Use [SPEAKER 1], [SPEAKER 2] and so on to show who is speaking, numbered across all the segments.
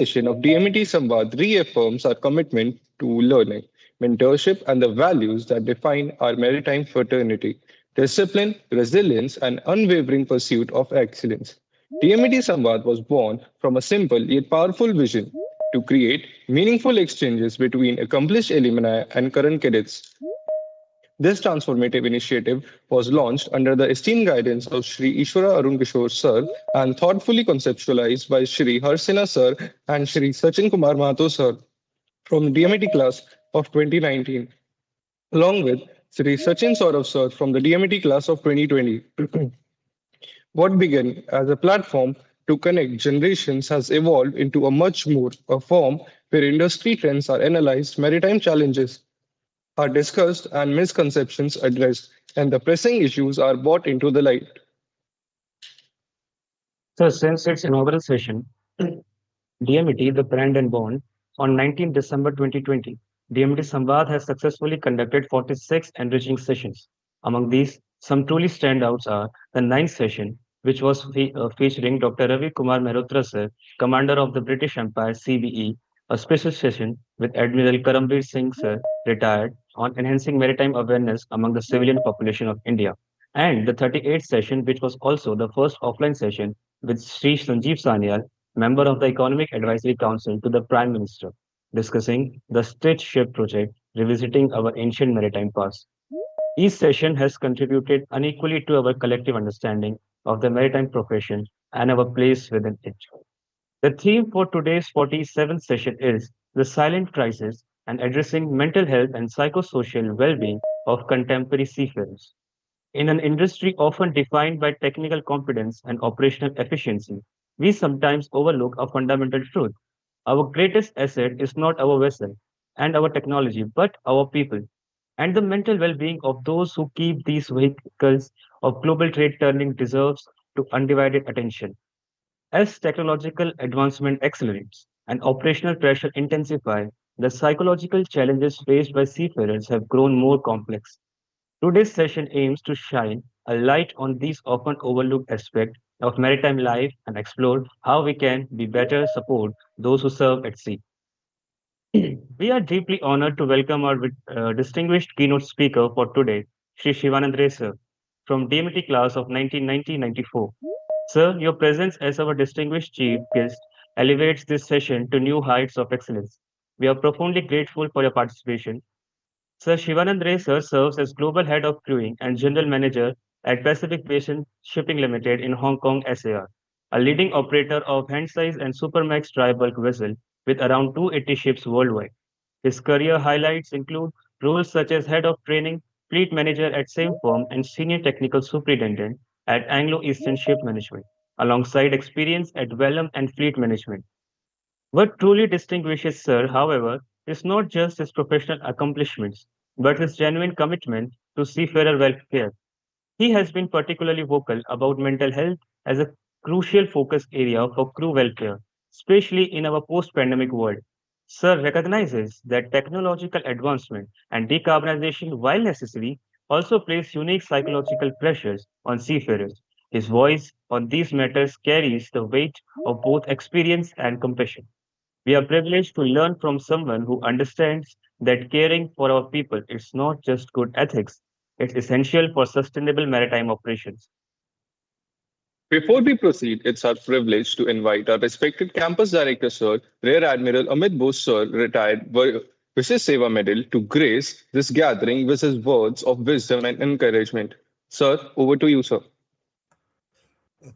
[SPEAKER 1] session of DMET Samvaad reaffirms our commitment to learning, mentorship, and the values that define our maritime fraternity: discipline, resilience, and unwavering pursuit of excellence. DMET Samvaad was born from a simple yet powerful vision to create meaningful exchanges between accomplished alumni and current cadets. This transformative initiative was launched under the esteemed guidance of Shri Ishwara Arun Kishore Sir and thoughtfully conceptualized by Shri Harsina Sir and Shri Sachin Kumar Mahato Sir from the DMT class of 2019, along with Shri Sachin Saurav Sir from the DMT class of 2020. What began as a platform to connect generations has evolved into a much more a form where industry trends are analyzed, maritime challenges are discussed and misconceptions addressed, and the pressing issues are brought into the light.
[SPEAKER 2] So, since its inaugural session, DMET, the brand and bond, on 19 December 2020, DMET Samvaad has successfully conducted 46 enriching sessions. Among these, some truly standouts are the ninth session, which was featuring Dr. Ravi Kumar Mehrotra sir, commander of the British Empire CBE, a special session with Admiral Karambir Singh sir, retired, on enhancing maritime awareness among the civilian population of India, and the 38th session, which was also the first offline session with Sri Sanjeev Sanyal, member of the Economic Advisory Council to the Prime Minister, discussing the Stitch Ship project, revisiting our ancient maritime past. Each session has contributed unequally to our collective understanding of the maritime profession and our place within it. The theme for today's 47th session is the silent crisis and addressing mental health and psychosocial well-being of contemporary seafarers. In an industry often defined by technical competence and operational efficiency, we sometimes overlook a fundamental truth. Our greatest asset is not our vessel and our technology, but our people and the mental well being of those who keep these vehicles of global trade turning deserves to undivided attention. As technological advancement accelerates and operational pressure intensify, the psychological challenges faced by seafarers have grown more complex. Today's session aims to shine a light on these often overlooked aspects of maritime life and explore how we can be better support those who serve at sea. We are deeply honored to welcome our distinguished keynote speaker for today, Shri Sivanand Ray sir, from DMT class of 1990-94. Sir, your presence as our distinguished chief guest elevates this session to new heights of excellence. We are profoundly grateful for your participation. Sir Sivanand Ray sir serves as Global Head of Crewing and General Manager at Pacific Basin Shipping Limited in Hong Kong, SAR, a leading operator of hand-size and supermax dry bulk vessel with around 280 ships worldwide. His career highlights include roles such as Head of Training, Fleet Manager at same firm, and Senior Technical Superintendent at Anglo-Eastern Ship Management, alongside experience at Vellum and Fleet Management. What truly distinguishes Sir, however, is not just his professional accomplishments, but his genuine commitment to seafarer welfare. He has been particularly vocal about mental health as a crucial focus area for crew welfare, especially in our post pandemic world. Sir recognizes that technological advancement and decarbonization, while necessary, also place unique psychological pressures on seafarers. His voice on these matters carries the weight of both experience and compassion. We are privileged to learn from someone who understands that caring for our people is not just good ethics, it's essential for sustainable maritime operations.
[SPEAKER 1] Before we proceed, it's our privilege to invite our respected campus director, Sir, Rear Admiral Amit Bose, Sir, retired Visis Seva Medal, to grace this gathering with his words of wisdom and encouragement. Sir, over to you, sir.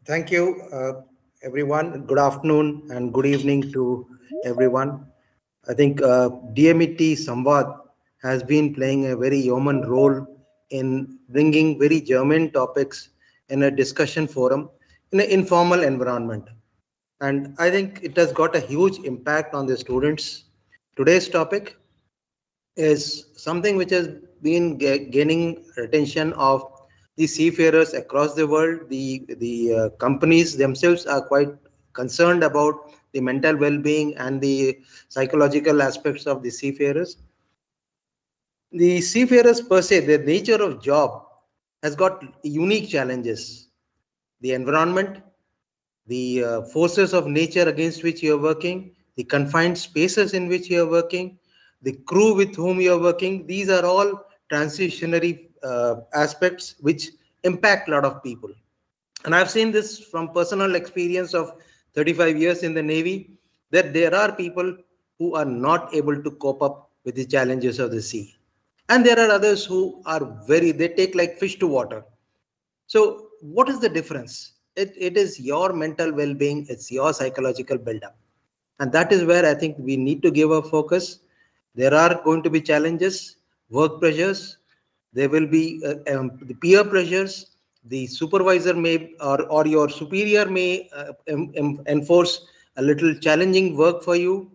[SPEAKER 3] Thank you, everyone. Good afternoon and good evening to everyone. I think DMET Samvaad has been playing a very yeoman role in bringing very germane topics in a discussion forum in an informal environment. And I think it has got a huge impact on the students. Today's topic is something which has been gaining attention of the seafarers across the world. The companies themselves are quite concerned about the mental well-being and the psychological aspects of the seafarers. The seafarers per se, their nature of job has got unique challenges. The environment, the forces of nature against which you are working, the confined spaces in which you are working, the crew with whom you are working. These are all transitionary aspects which impact a lot of people. And I've seen this from personal experience of 35 years in the Navy, that there are people who are not able to cope up with the challenges of the sea. And there are others who are they take like fish to water. So what is the difference? It is your mental well-being, it's your psychological build-up. And that is where I think we need to give a focus. There are going to be challenges, work pressures, there will be the peer pressures, the supervisor may or your superior may enforce a little challenging work for you,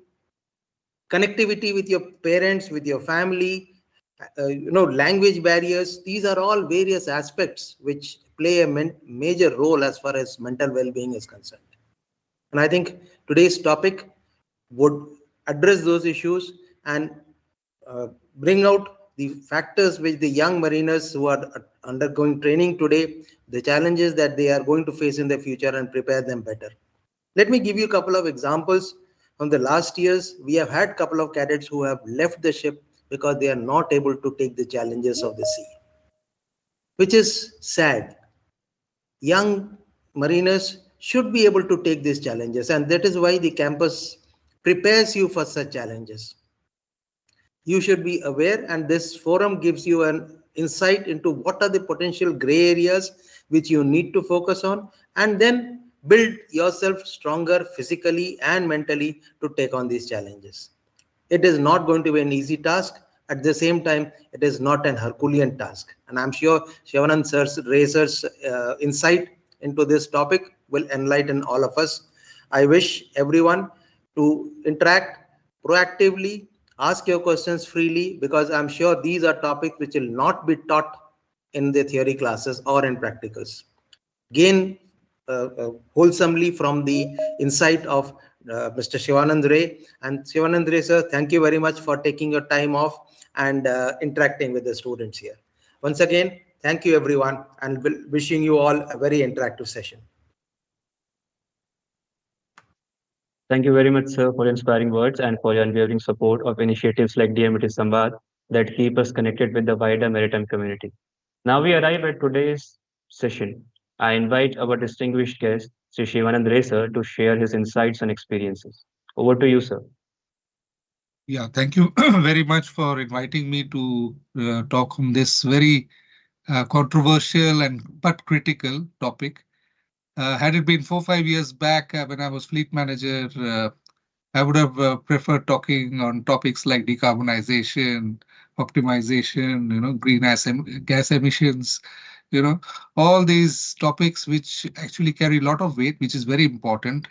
[SPEAKER 3] connectivity with your parents, with your family, language barriers. These are all various aspects which play a major role as far as mental well-being is concerned. And I think today's topic would address those issues and bring out the factors which the young mariners who are undergoing training today, the challenges that they are going to face in the future, and prepare them better. Let me give you a couple of examples. From the last years, we have had a couple of cadets who have left the ship because they are not able to take the challenges of the sea, which is sad. Young mariners should be able to take these challenges, and that is why the campus prepares you for such challenges. You should be aware, and this forum gives you an insight into what are the potential gray areas which you need to focus on, and then build yourself stronger physically and mentally to take on these challenges. It is not going to be an easy task. At the same time, it is not an Herculean task. And I'm sure Sivanand Ray's insight into this topic will enlighten all of us. I wish everyone to interact proactively, ask your questions freely, because I'm sure these are topics which will not be taught in the theory classes or in practicals. Gain wholesomely from the insight of Mr. Sivanand Ray. And Sivanand Ray, sir, thank you very much for taking your time off and interacting with the students here. Once again, thank you everyone, and wishing you all a very interactive session.
[SPEAKER 2] Thank you very much, sir, for inspiring words and for your unwavering support of initiatives like DMET Samvaad that keep us connected with the wider maritime community. Now we arrive at today's session. I invite our distinguished guest, Shri Sivanand Ray, sir, to share his insights and experiences. Over to you, sir.
[SPEAKER 4] Yeah, thank you very much for inviting me to talk on this very controversial but critical topic. Had it been 4 or 5 years back when I was fleet manager, I would have preferred talking on topics like decarbonization, optimization, greenhouse gas emissions, all these topics which actually carry a lot of weight, which is very important.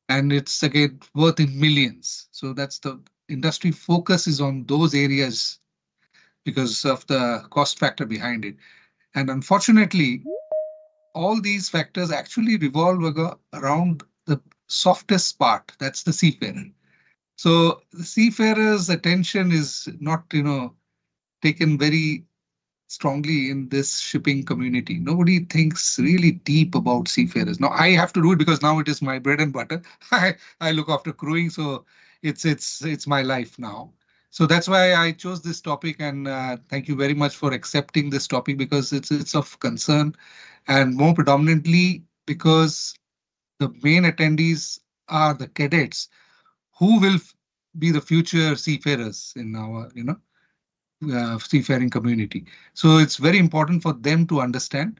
[SPEAKER 4] And it's again worth in millions. So that's the industry focus is on those areas because of the cost factor behind it. And unfortunately, all these factors actually revolve around the softest part, that's the seafarer. So the seafarer's attention is not, taken very strongly in this shipping community. Nobody thinks really deep about seafarers. Now I have to do it because now it is my bread and butter. I look after crewing, so it's my life now. So that's why I chose this topic, and thank you very much for accepting this topic, because it's of concern, and more predominantly because the main attendees are the cadets who will be the future seafarers in our seafaring community. So it's very important for them to understand.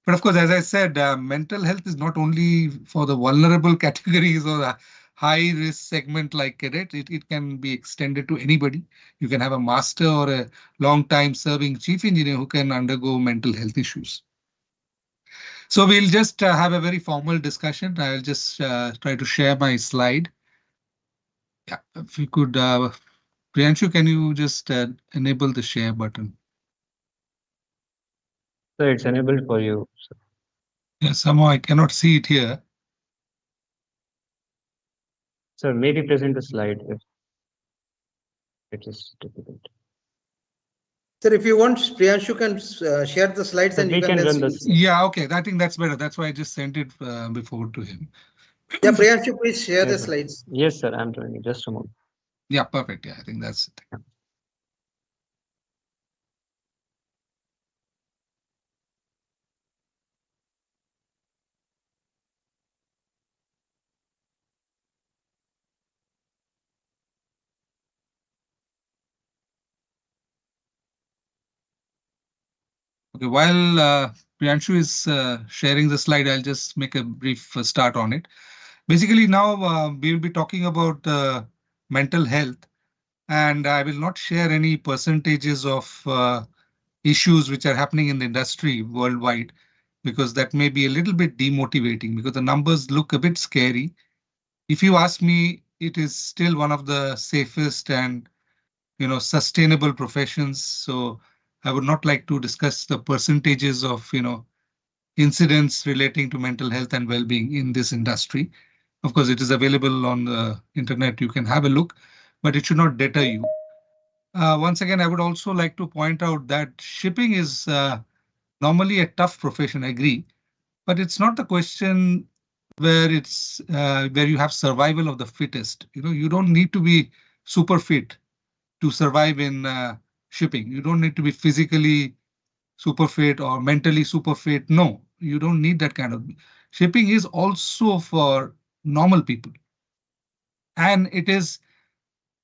[SPEAKER 4] But of course, as I said, mental health is not only for the vulnerable categories or the high risk segment like cadet. It can be extended to anybody. You can have a master or a long time serving chief engineer who can undergo mental health issues. So we'll just have a very formal discussion. I'll just try to share my slide. Yeah, if you could, Priyanshu, can you just enable the share button?
[SPEAKER 2] So it's enabled for you, sir.
[SPEAKER 4] Yeah, somehow I cannot see it here.
[SPEAKER 2] Sir, maybe present the slide if it is difficult.
[SPEAKER 3] Sir, if you want, Priyanshu can share the slides,
[SPEAKER 2] Sir,
[SPEAKER 3] and
[SPEAKER 2] we
[SPEAKER 3] you can
[SPEAKER 2] can
[SPEAKER 3] then
[SPEAKER 2] run the
[SPEAKER 3] see.
[SPEAKER 4] Yeah, okay. I think that's better. That's why I just sent it before to him.
[SPEAKER 3] Yeah, Priyanshu, please share the
[SPEAKER 2] Yes, sir.
[SPEAKER 3] slides.
[SPEAKER 2] Yes, sir. I'm doing it. Just a moment.
[SPEAKER 4] Yeah, perfect. Yeah, I think that's it. Okay, while Priyanshu is sharing the slide, I'll just make a brief start on it. Basically, now we will be talking about mental health, and I will not share any percentages of issues which are happening in the industry worldwide, because that may be a little bit demotivating because the numbers look a bit scary. If you ask me, it is still one of the safest and sustainable professions. So I would not like to discuss the percentages of incidents relating to mental health and well-being in this industry. Of course, it is available on the internet. You can have a look, but it should not deter you. Once again, I would also like to point out that shipping is normally a tough profession, I agree, but it's not the question where you have survival of the fittest. You don't need to be super fit to survive in shipping. You don't need to be physically super fit or mentally super fit. No, you don't need that kind of. Shipping is also for normal people, and it is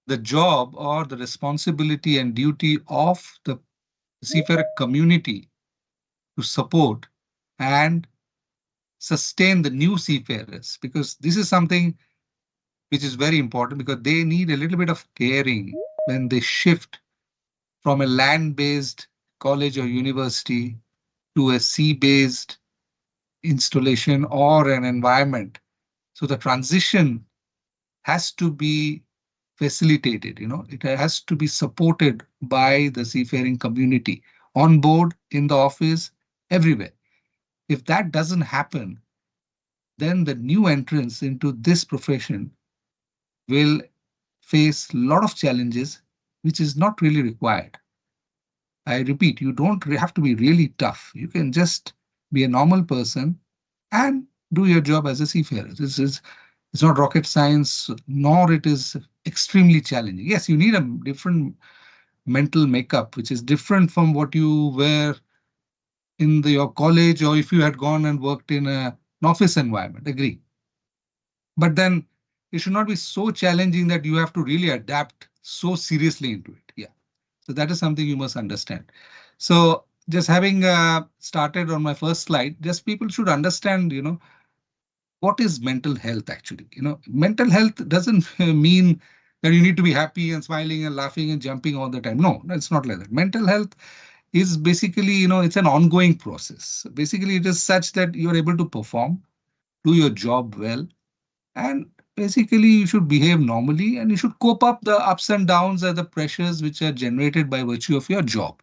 [SPEAKER 4] the job or the responsibility and duty of the seafarer community to support and sustain the new seafarers, because this is something which is very important, because they need a little bit of caring when they shift from a land-based college or university to a sea-based installation or an environment. So the transition has to be facilitated, it has to be supported by the seafaring community on board, in the office, everywhere. If that doesn't happen, then the new entrants into this profession will face a lot of challenges, which is not really required. I repeat, you don't have to be really tough. You can just be a normal person and do your job as a seafarer. It's not rocket science, nor it is extremely challenging. Yes, you need a different mental makeup, which is different from what you were in your college, or if you had gone and worked in an office environment. Agree. But then it should not be so challenging that you have to really adapt so seriously into it. Yeah. So that is something you must understand. So just having started on my first slide, just people should understand, what is mental health actually. Mental health doesn't mean that you need to be happy and smiling and laughing and jumping all the time. No, it's not like that. Mental health is basically, it's an ongoing process. Basically, it is such that you're able to perform, do your job well, and basically you should behave normally, and you should cope up the ups and downs and the pressures which are generated by virtue of your job.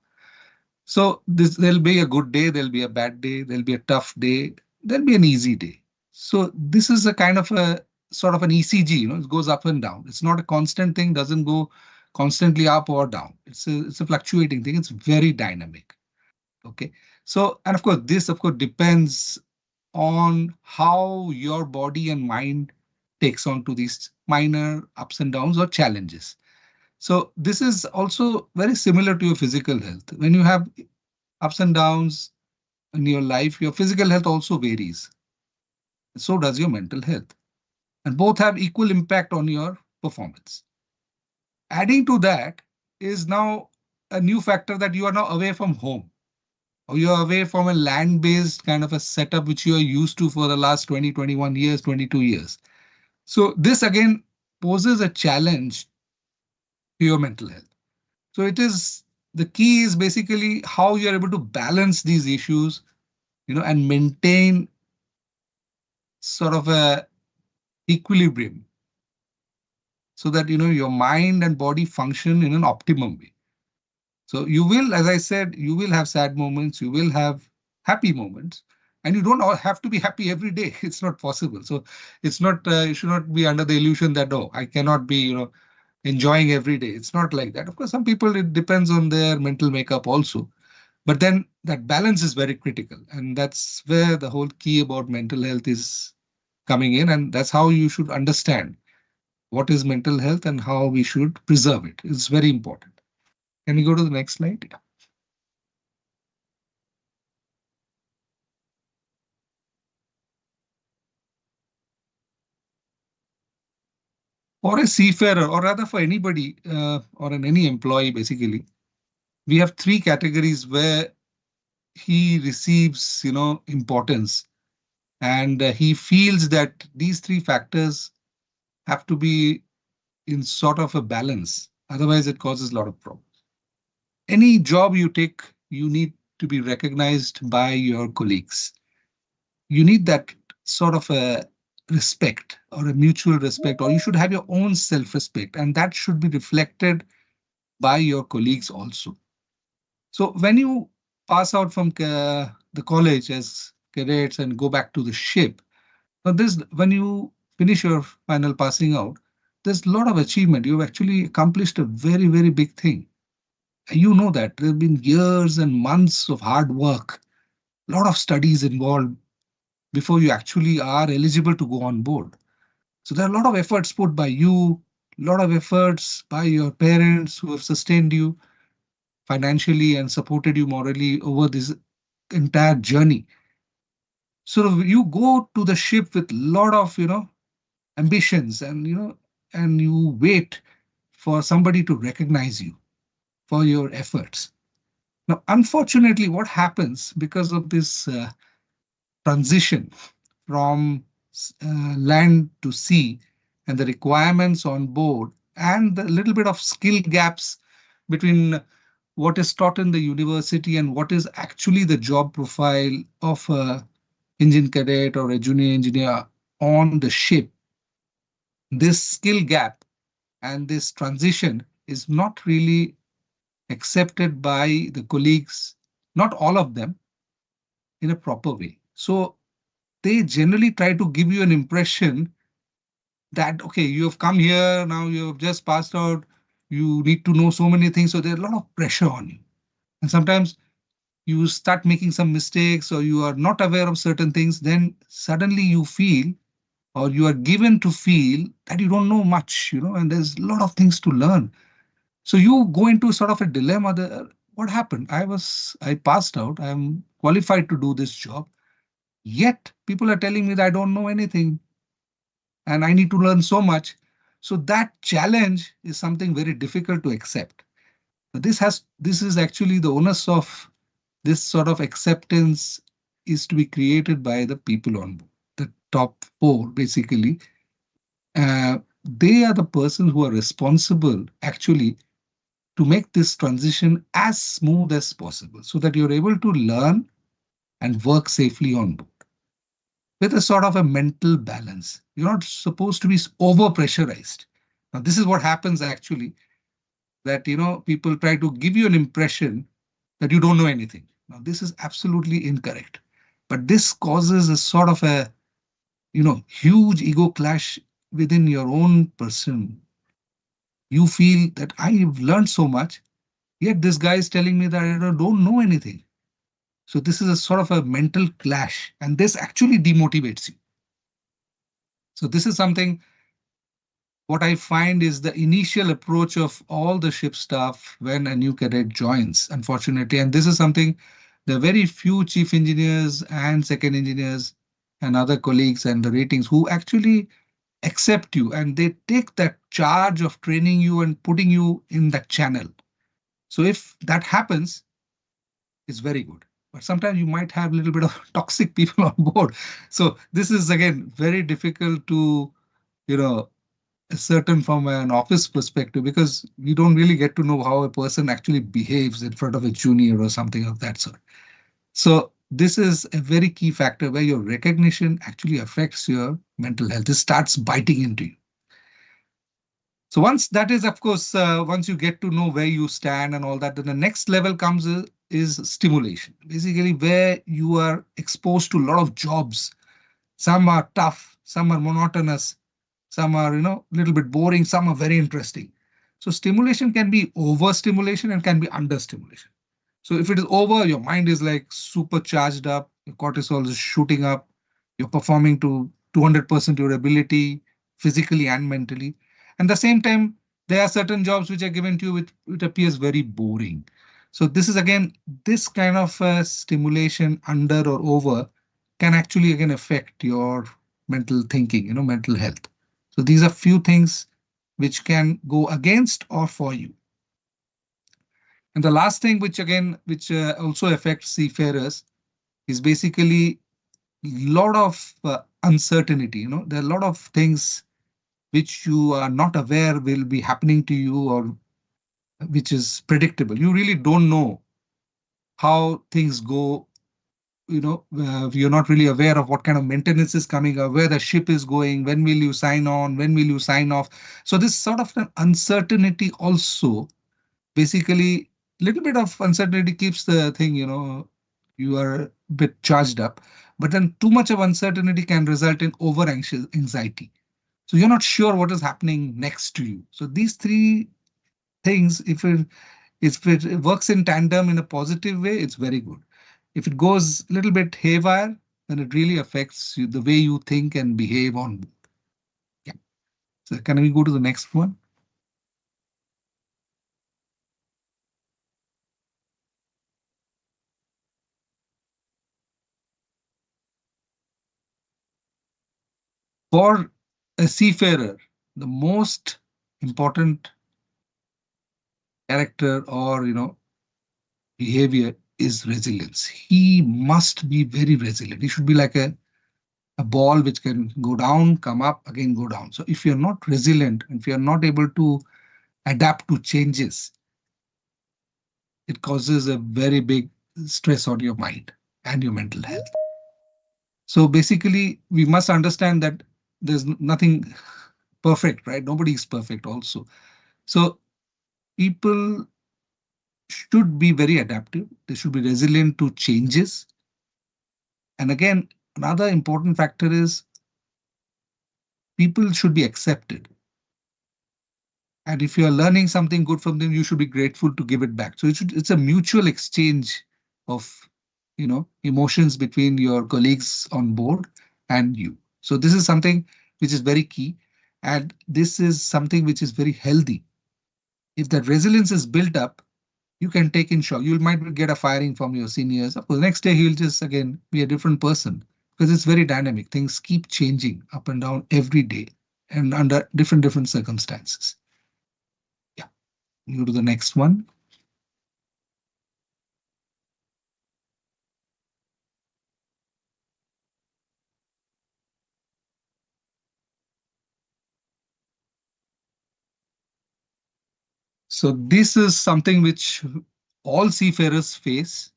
[SPEAKER 4] So there'll be a good day, there'll be a bad day, there'll be a tough day, there'll be an easy day. So this is a kind of a sort of an ECG, it goes up and down. It's not a constant thing, doesn't go constantly up or down. It's a fluctuating thing. It's very dynamic. Okay. So, and of course, this depends on how your body and mind takes on to these minor ups and downs or challenges. So this is also very similar to your physical health. When you have ups and downs in your life, your physical health also varies. So does your mental health. And both have equal impact on your performance. Adding to that is now a new factor, that you are now away from home, or you're away from a land-based kind of a setup which you are used to for the last 20, 21 years, 22 years. So this again poses a challenge to your mental health. So the key is basically how you're able to balance these issues, and maintain sort of a equilibrium, so that, your mind and body function in an optimum way. So you will, as I said, you will have sad moments, you will have happy moments, and you don't all have to be happy every day. It's not possible. So it's not, you should not be under the illusion that, oh, I cannot be, enjoying every day. It's not like that. Of course, some people, it depends on their mental makeup also. But then that balance is very critical. And that's where the whole key about mental health is coming in, and that's how you should understand what is mental health and how we should preserve it. It's very important. Can we go to the next slide? Yeah. For a seafarer, or rather for anybody or any employee, basically, we have three categories where he receives, importance, and he feels that these three factors have to be in sort of a balance. Otherwise, it causes a lot of problems. Any job you take, you need to be recognized by your colleagues. You need that sort of a respect or a mutual respect, or you should have your own self-respect, and that should be reflected by your colleagues also. So when you pass out from the college as cadets and go back to the ship, when you finish your final passing out, there's a lot of achievement. You've actually accomplished a very, very big thing. You know that there have been years and months of hard work, a lot of studies involved before you actually are eligible to go on board. So there are a lot of efforts put by you, a lot of efforts by your parents who have sustained you financially and supported you morally over this entire journey. So you go to the ship with a lot of, ambitions, and, and you wait for somebody to recognize you for your efforts. Now, unfortunately, what happens because of this transition from land to sea and the requirements on board and the little bit of skill gaps between what is taught in the university and what is actually the job profile of a engine cadet or a junior engineer on the ship. This skill gap and this transition is not really accepted by the colleagues, not all of them, in a proper way. So they generally try to give you an impression that, okay, you have come here, now you have just passed out, you need to know so many things. So there's a lot of pressure on you. And sometimes you start making some mistakes or you are not aware of certain things, then suddenly you feel, or you are given to feel, that you don't know much, and there's a lot of things to learn. So you go into sort of a dilemma that, what happened? I passed out, I'm qualified to do this job, yet people are telling me that I don't know anything and I need to learn so much. So that challenge is something very difficult to accept. This is actually the onus of this sort of acceptance is to be created by the people on board, the top four, basically. They are the persons who are responsible actually to make this transition as smooth as possible so that you're able to learn and work safely on board with a sort of a mental balance. You're not supposed to be over pressurized. Now, this is what happens actually, that, people try to give you an impression that you don't know anything. Now, this is absolutely incorrect. But this causes a sort of a, huge ego clash within your own person. You feel that I've learned so much, yet this guy is telling me that I don't know anything. So this is a sort of a mental clash, and this actually demotivates you. So this is something, what I find is the initial approach of all the ship staff when a new cadet joins, unfortunately. And this is something, there are very few chief engineers and second engineers and other colleagues and the ratings who actually accept you, and they take that charge of training you and putting you in that channel. So if that happens, it's very good. But sometimes you might have a little bit of toxic people on board. So this is, again, very difficult to, ascertain from an office perspective, because you don't really get to know how a person actually behaves in front of a junior or something of that sort. So this is a very key factor where your recognition actually affects your mental health. It starts biting into you. So once that is, of course, once you get to know where you stand and all that, then the next level comes is stimulation. Basically, where you are exposed to a lot of jobs. Some are tough, some are monotonous, some are, a little bit boring, some are very interesting. So stimulation can be overstimulation and can be understimulation. So if it is over, your mind is like supercharged up, your cortisol is shooting up, you're performing to 200% your ability, physically and mentally. And at the same time, there are certain jobs which are given to you which appears very boring. So this is again, this kind of stimulation under or over can actually again affect your mental thinking, mental health. So these are few things which can go against or for you. And the last thing, which again, which also affects seafarers, is basically lot of uncertainty. There are a lot of things which you are not aware will be happening to you, or which is predictable. You really don't know how things go. You're not really aware of what kind of maintenance is coming, or where the ship is going, when will you sign on, when will you sign off. So this sort of an uncertainty also, basically, little bit of uncertainty keeps the thing, you are a bit charged up, but then too much of uncertainty can result in over anxiety. So you're not sure what is happening next to you. So these three things, if it works in tandem in a positive way, it's very good. If it goes a little bit haywire, then it really affects you, the way you think and behave on board. Yeah. So can we go to the next one? For a seafarer, the most important character or behavior is resilience. He must be very resilient. He should be like a ball which can go down, come up, again go down. So if you're not resilient, if you're not able to adapt to changes, it causes a very big stress on your mind and your mental health. So basically, we must understand that there's nothing perfect, right? Nobody is perfect also. So people should be very adaptive. They should be resilient to changes. And again, another important factor is people should be accepted. And if you are learning something good from them, you should be grateful to give it back. So it's a mutual exchange of, emotions between your colleagues on board and you. So this is something which is very key. And this is something which is very healthy. If that resilience is built up, you can take in shock. You might get a firing from your seniors. Of course, the next day he'll just again be a different person, because it's very dynamic. Things keep changing up and down every day and under different circumstances. Yeah, you go to the next one. So this is something which all seafarers face.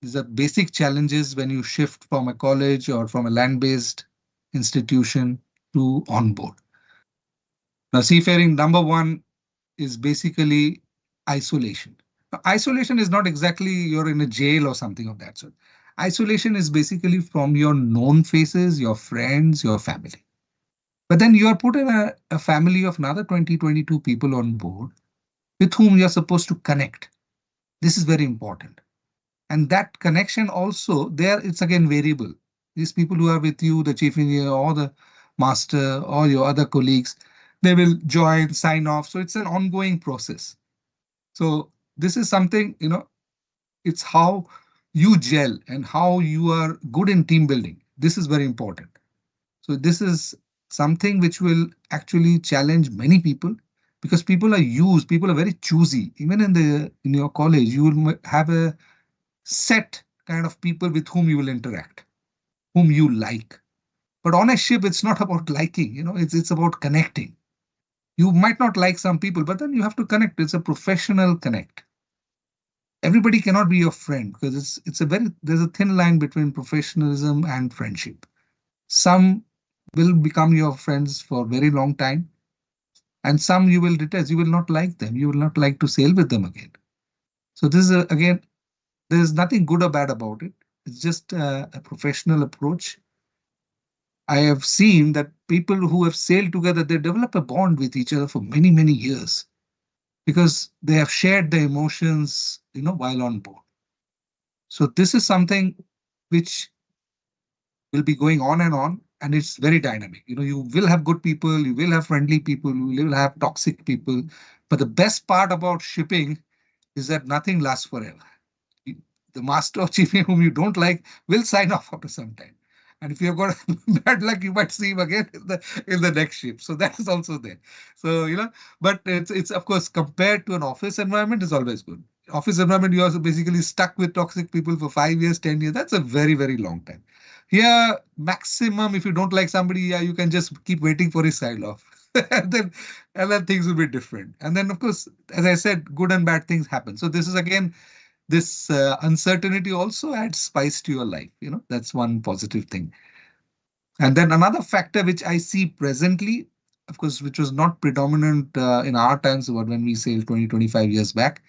[SPEAKER 4] These are basic challenges when you shift from a college or from a land-based institution to onboard. Now, seafaring number one is basically isolation. Now, isolation is not exactly you're in a jail or something of that sort. Isolation is basically from your known faces, your friends, your family. But then you are put in a family of another 20, 22 people on board with whom you're supposed to connect. This is very important. And that connection also, there it's again variable. These people who are with you, the chief engineer or the master or your other colleagues, they will join, sign off. So it's an ongoing process. So this is something, it's how you gel and how you are good in team building. This is very important. So this is something which will actually challenge many people, because people are very choosy. Even in your college, you will have a set kind of people with whom you will interact, whom you like. But on a ship, it's not about liking, it's about connecting. You might not like some people, but then you have to connect. It's a professional connect. Everybody cannot be your friend, because there's a thin line between professionalism and friendship. Some will become your friends for a very long time, and some you will detest. You will not like them. You will not like to sail with them again. So this is again, there's nothing good or bad about it. It's just a professional approach. I have seen that people who have sailed together, they develop a bond with each other for many, many years, because they have shared their emotions, while on board. So this is something which will be going on and on. and it's very dynamic. You will have good people, you will have friendly people, you will have toxic people. But the best part about shipping is that nothing lasts forever. The master of shipping whom you don't like will sign off after some time. And if you've got bad luck, you might see him again in the next ship. So that is also there. So, but it's of course compared to an office environment is always good. Office environment, you are basically stuck with toxic people for 5 years, 10 years. That's a very, very long time. Here, maximum, if you don't like somebody, yeah, you can just keep waiting for his sign off. and then things will be different. And then, of course, as I said, good and bad things happen. So this is again, this uncertainty also adds spice to your life. That's one positive thing. And then another factor which I see presently, of course, which was not predominant in our times, but when we sailed 20, 25 years back,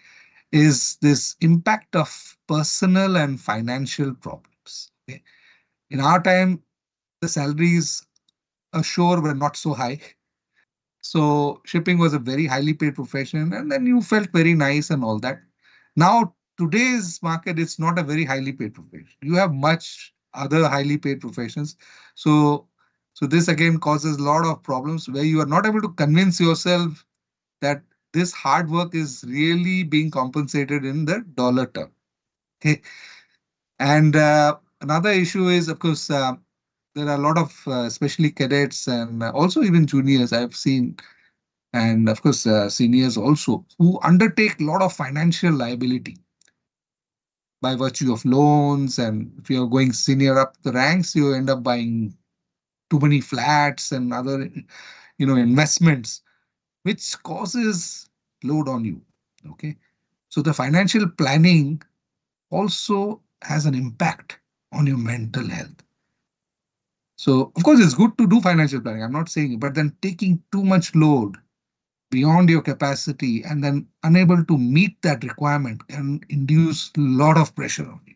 [SPEAKER 4] is this impact of personal and financial problems. Okay? In our time, the salaries ashore were not so high. So shipping was a very highly paid profession, and then you felt very nice and all that. Now, today's market, it's not a very highly paid profession. You have much other highly paid professions. So this again causes a lot of problems where you are not able to convince yourself that this hard work is really being compensated in the dollar term. Okay. And another issue is, of course, there are a lot of, especially cadets and also even juniors I've seen, and of course, seniors also, who undertake a lot of financial liability by virtue of loans. And if you're going senior up the ranks, you end up buying too many flats and other, investments, which causes load on you. Okay. So the financial planning also has an impact on your mental health. So of course, it's good to do financial planning. I'm not saying it, but then taking too much load beyond your capacity and then unable to meet that requirement can induce a lot of pressure on you.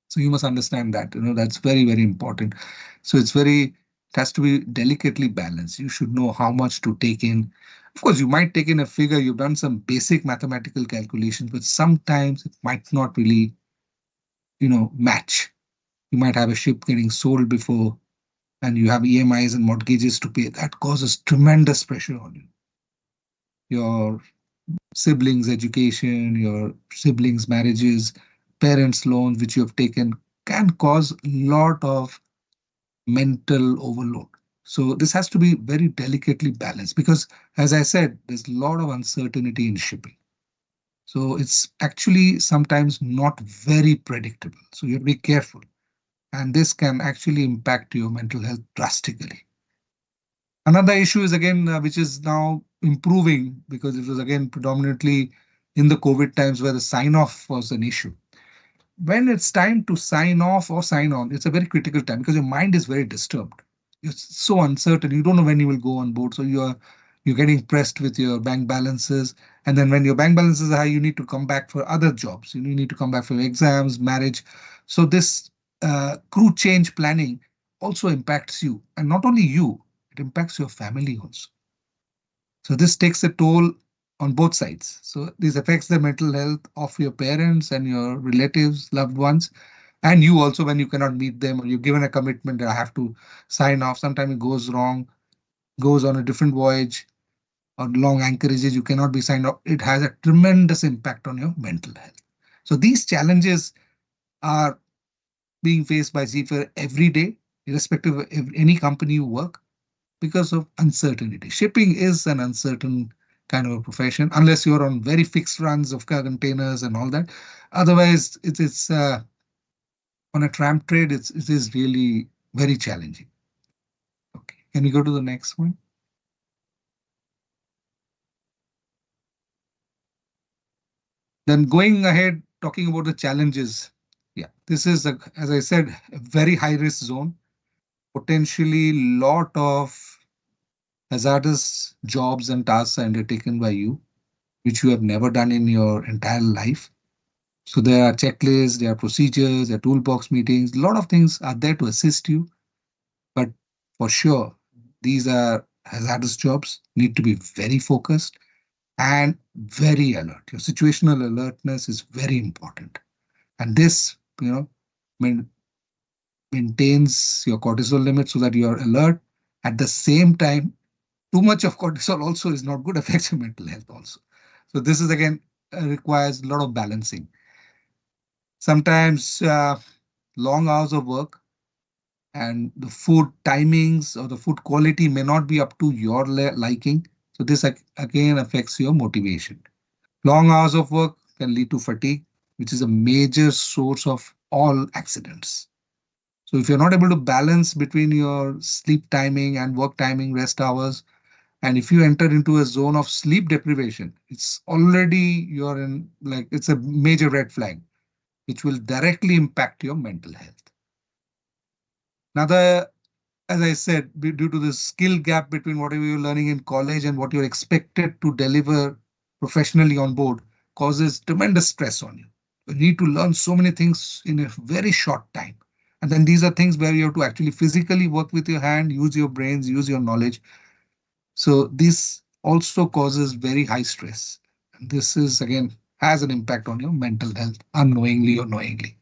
[SPEAKER 4] So you must understand that, that's very, very important. So it has to be delicately balanced. You should know how much to take in. Of course, you might take in a figure, you've done some basic mathematical calculations, but sometimes it might not really, match. You might have a ship getting sold before and you have EMIs and mortgages to pay. That causes tremendous pressure on you. Your siblings' education, your siblings' marriages, parents' loans which you have taken can cause a lot of mental overload. So this has to be very delicately balanced because, as I said, there's a lot of uncertainty in shipping. So it's actually sometimes not very predictable. So you have to be careful. And this can actually impact your mental health drastically. Another issue is again, which is now improving because it was again predominantly in the COVID times where the sign off was an issue. When it's time to sign off or sign on, it's a very critical time because your mind is very disturbed. It's so uncertain. You don't know when you will go on board. So you're getting pressed with your bank balances. And then when your bank balances are high, you need to come back for other jobs. You need to come back for exams, marriage. So this crew change planning also impacts you. And not only you, it impacts your family also. So this takes a toll on both sides. So this affects the mental health of your parents and your relatives, loved ones, and you also when you cannot meet them or you're given a commitment that I have to sign off. Sometimes it goes wrong, goes on a different voyage or long anchorages, you cannot be signed off. It has a tremendous impact on your mental health. So these challenges are being faced by seafarer every day, irrespective of any company you work, because of uncertainty. Shipping is an uncertain kind of a profession, unless you're on very fixed runs of containers and all that. Otherwise, it's on a tramp trade, it is really very challenging. Okay, can we go to the next one? Then going ahead, talking about the challenges. Yeah, this is, as I said, a very high risk zone, potentially lot of hazardous jobs and tasks are undertaken by you, which you have never done in your entire life. So there are checklists, there are procedures, there are toolbox meetings, a lot of things are there to assist you. But for sure, these are hazardous jobs, need to be very focused and very alert. Your situational alertness is very important. And this, maintains your cortisol limit so that you are alert. At the same time, too much of cortisol also is not good, affects your mental health also. So this is again requires a lot of balancing. Sometimes long hours of work and the food timings or the food quality may not be up to your liking. So this again affects your motivation. Long hours of work can lead to fatigue, which is a major source of all accidents. So if you're not able to balance between your sleep timing and work timing, rest hours, and if you enter into a zone of sleep deprivation, it's already you're in like it's a major red flag, which will directly impact your mental health. Another, as I said, due to the skill gap between whatever you're learning in college and what you're expected to deliver professionally on board, causes tremendous stress on you. You need to learn so many things in a very short time. And then these are things where you have to actually physically work with your hand, use your brains, use your knowledge. So this also causes very high stress. And this is again has an impact on your mental health, unknowingly or knowingly.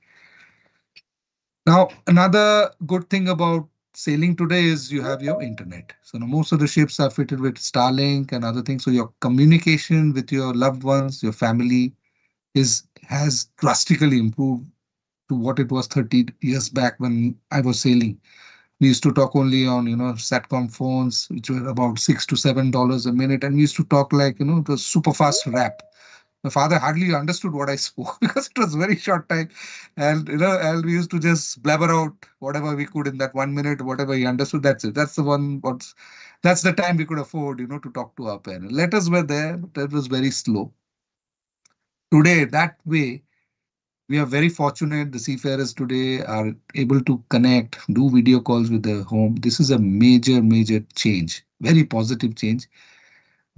[SPEAKER 4] Now, another good thing about sailing today is you have your internet. So now most of the ships are fitted with Starlink and other things. So your communication with your loved ones, your family has drastically improved to what it was 30 years back when I was sailing. We used to talk only on, Satcom phones, which were about $6 to $7 a minute. And we used to talk like, the super fast rap. My father hardly understood what I spoke because it was very short time. And we used to just blabber out whatever we could in that 1 minute, whatever he understood. That's it. That's the time we could afford, to talk to our parents. Letters were there, but that was very slow. Today, that way, we are very fortunate. The seafarers today are able to connect, do video calls with their home. This is a major, major change, very positive change.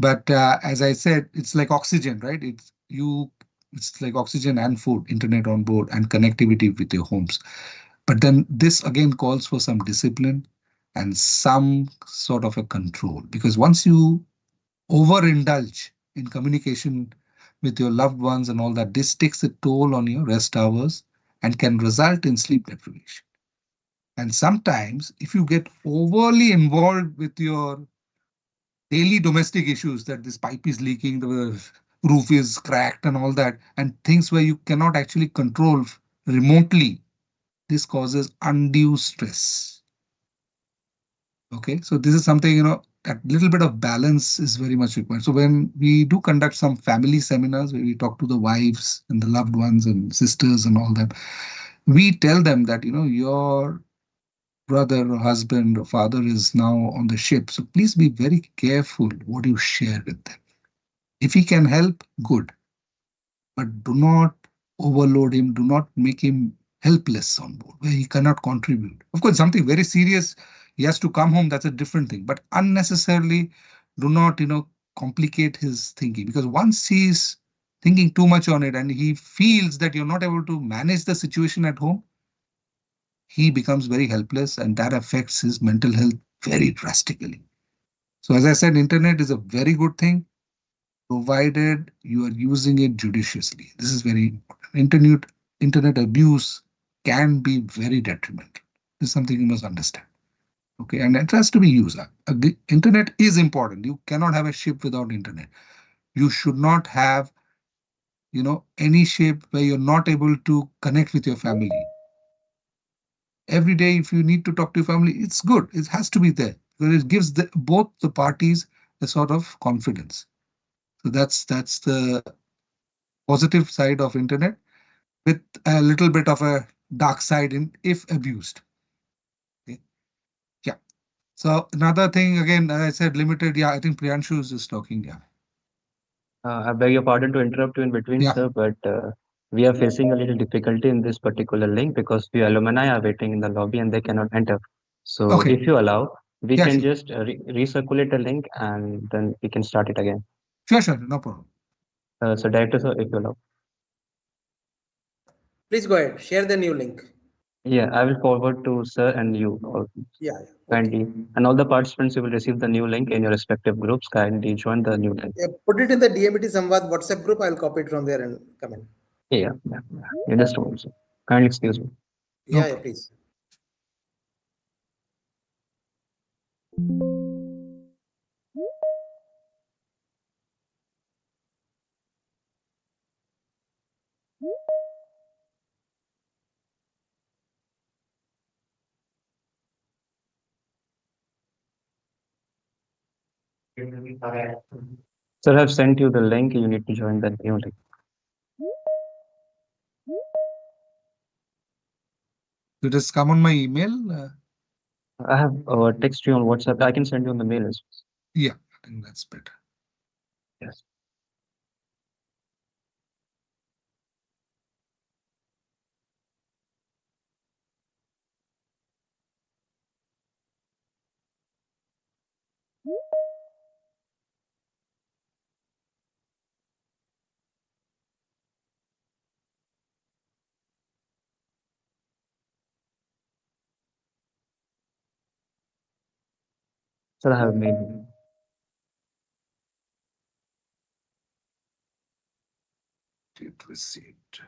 [SPEAKER 4] But as I said, it's like oxygen, right? It's like oxygen and food, internet on board, and connectivity with your homes. But then this again calls for some discipline and some sort of a control, because once you overindulge in communication with your loved ones and all that, this takes a toll on your rest hours and can result in sleep deprivation. And sometimes, if you get overly involved with your daily domestic issues, that this pipe is leaking, the roof is cracked, and all that, and things where you cannot actually control remotely, this causes undue stress. Okay, so this is something, a little bit of balance is very much required. So when we do conduct some family seminars where we talk to the wives and the loved ones and sisters and all that, we tell them that, your brother or husband or father is now on the ship. So please be very careful what you share with them. If he can help, good. But do not overload him. Do not make him helpless on board where he cannot contribute. Of course, something very serious, he has to come home. That's a different thing. But unnecessarily, do not, complicate his thinking, because once he's thinking too much on it and he feels that you're not able to manage the situation at home, he becomes very helpless, and that affects his mental health very drastically. So as I said, internet is a very good thing, provided you are using it judiciously. This is very important. Internet abuse can be very detrimental. This is something you must understand. Okay, and it has to be used. The internet is important. You cannot have a ship without internet. You should not have, any ship where you're not able to connect with your family. Every day, if you need to talk to your family, it's good. It has to be there, because it gives both the parties a sort of confidence. So that's the positive side of internet, with a little bit of a dark side in if abused. Okay. Yeah. So another thing, again, as I said, limited. Yeah, I think Priyanshu is just talking. Yeah.
[SPEAKER 2] I beg your pardon to interrupt you in between,
[SPEAKER 4] Yeah.
[SPEAKER 2] sir, but we are facing a little difficulty in this particular link because the alumni are waiting in the lobby and they cannot enter. So
[SPEAKER 4] Okay.
[SPEAKER 2] if you allow, we
[SPEAKER 4] Yeah,
[SPEAKER 2] can
[SPEAKER 4] sure.
[SPEAKER 2] just recirculate the link and then we can start it again.
[SPEAKER 4] Sure, sure. No problem.
[SPEAKER 2] So director, sir, if you allow.
[SPEAKER 3] Please go ahead. Share the new link.
[SPEAKER 2] Yeah, I will forward to sir and you all
[SPEAKER 3] Yeah, yeah. Okay.
[SPEAKER 2] kindly. And all the participants, you will receive the new link in your respective groups. Kindly join the new link.
[SPEAKER 3] Yeah, put it in the DMET Samvaad WhatsApp group. I'll copy it from there and comment.
[SPEAKER 2] Yeah, yeah, yeah. Yeah, just a moment, sir. Kindly excuse me.
[SPEAKER 4] No
[SPEAKER 3] Yeah, yeah,
[SPEAKER 4] problem.
[SPEAKER 3] please.
[SPEAKER 2] Sir, I've sent you the link. You need to join that new link.
[SPEAKER 4] It has come on my email.
[SPEAKER 2] I have text you on WhatsApp. I can send you on the mail as well.
[SPEAKER 4] Yeah, I think that's better.
[SPEAKER 2] Yes. Sir, I have made.
[SPEAKER 4] It received.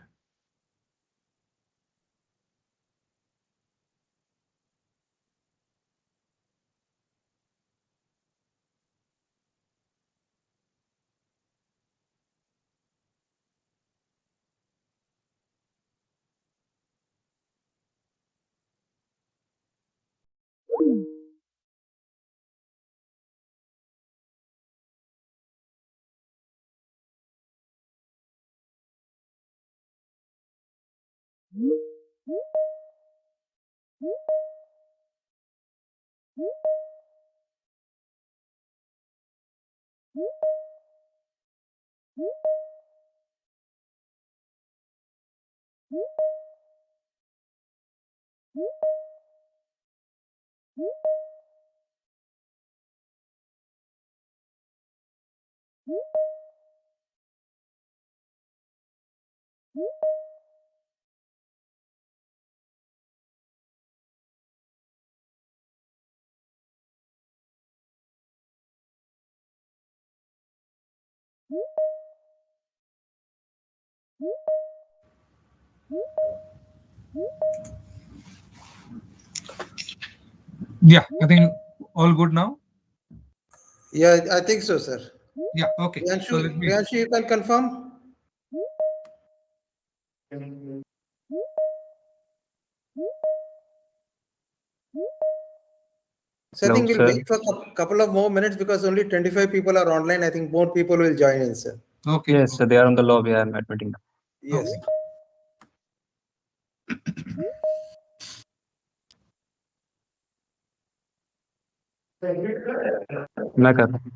[SPEAKER 4] Yeah, I think all good now.
[SPEAKER 3] Yeah, I think so, sir.
[SPEAKER 4] Yeah, okay. So let me.
[SPEAKER 3] Priyanshu, you can confirm? So I
[SPEAKER 2] Hello,
[SPEAKER 3] think we'll
[SPEAKER 2] sir.
[SPEAKER 3] wait for a couple of more minutes because only 25 people are online. I think more people will join in, sir.
[SPEAKER 4] Okay.
[SPEAKER 2] Yes, sir, they are on the lobby. I'm admitting them.
[SPEAKER 3] Yes.
[SPEAKER 4] Okay.
[SPEAKER 2] मैं कर रहा हूँ.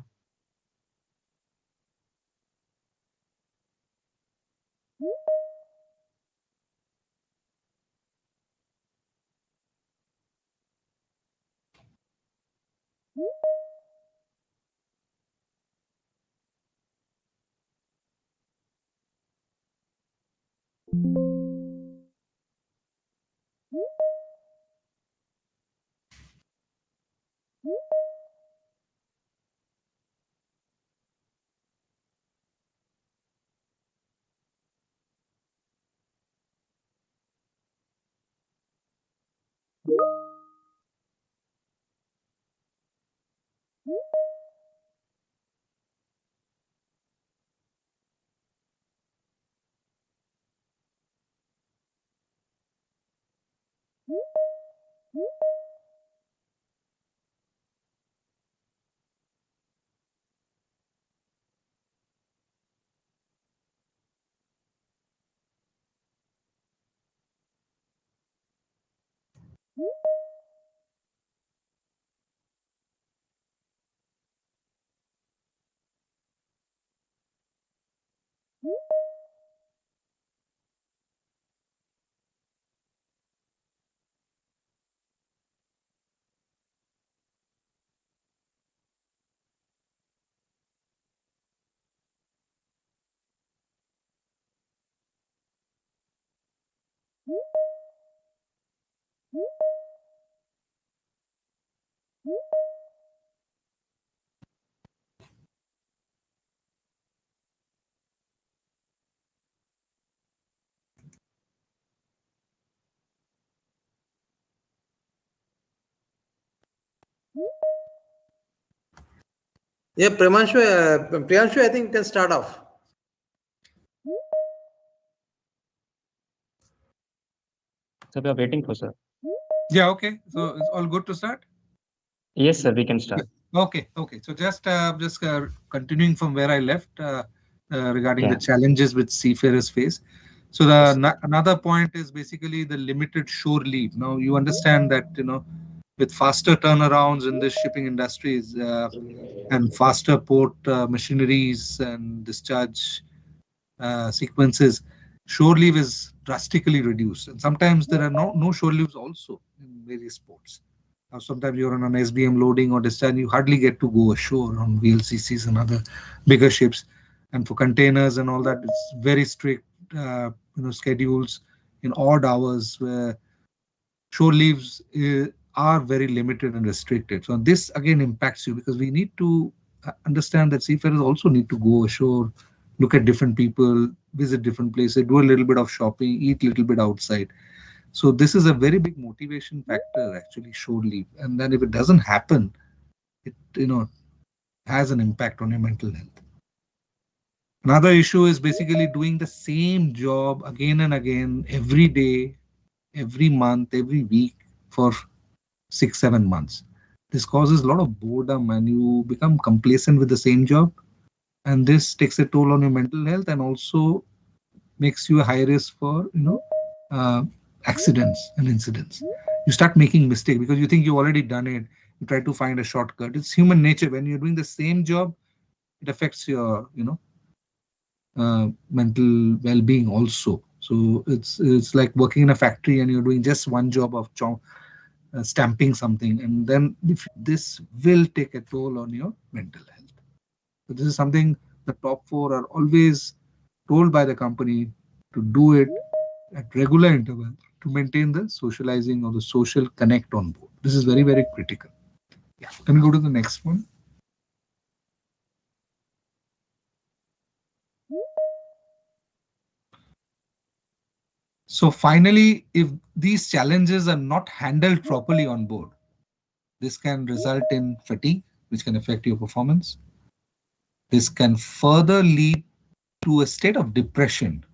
[SPEAKER 3] Yeah, Priyanshu, I think you can start off.
[SPEAKER 2] So we are waiting for sir.
[SPEAKER 4] Yeah, okay. So it's all good to start?
[SPEAKER 2] Yes, sir, we can start.
[SPEAKER 4] Okay. So just continuing from where I left regarding the
[SPEAKER 2] Yeah.
[SPEAKER 4] challenges which seafarers face. So another point is basically the limited shore leave. Now you understand that with faster turnarounds in the shipping industries and faster port machineries and discharge sequences, shore leave is drastically reduced. And sometimes there are no shore leaves also in various ports. Now, sometimes you're on an SBM loading or discharge, you hardly get to go ashore on VLCCs and other bigger ships. And for containers and all that, it's very strict, schedules in odd hours where shore leaves are very limited and restricted. So this again impacts you because we need to understand that seafarers also need to go ashore, look at different people, visit different places, do a little bit of shopping, eat a little bit outside. So this is a very big motivation factor, actually, shore leave. And then if it doesn't happen, it has an impact on your mental health. Another issue is basically doing the same job again and again, every day, every month, every week for 6-7 months. This causes a lot of boredom and you become complacent with the same job. And this takes a toll on your mental health and also makes you a high risk for uh, accidents and incidents. You start making mistakes because you think you've already done it. You try to find a shortcut. It's human nature. When you're doing the same job, it affects your mental well-being also. So it's like working in a factory and you're doing just one job of stamping something, and then if this will take a toll on your mental health. So this is something the top four are always told by the company to do it at regular intervals to maintain the socializing or the social connect on board. This is very, very critical. Yeah. Can we go to the next one? So finally, if these challenges are not handled properly on board, this can result in fatigue, which can affect your performance. This can further lead to a state of depression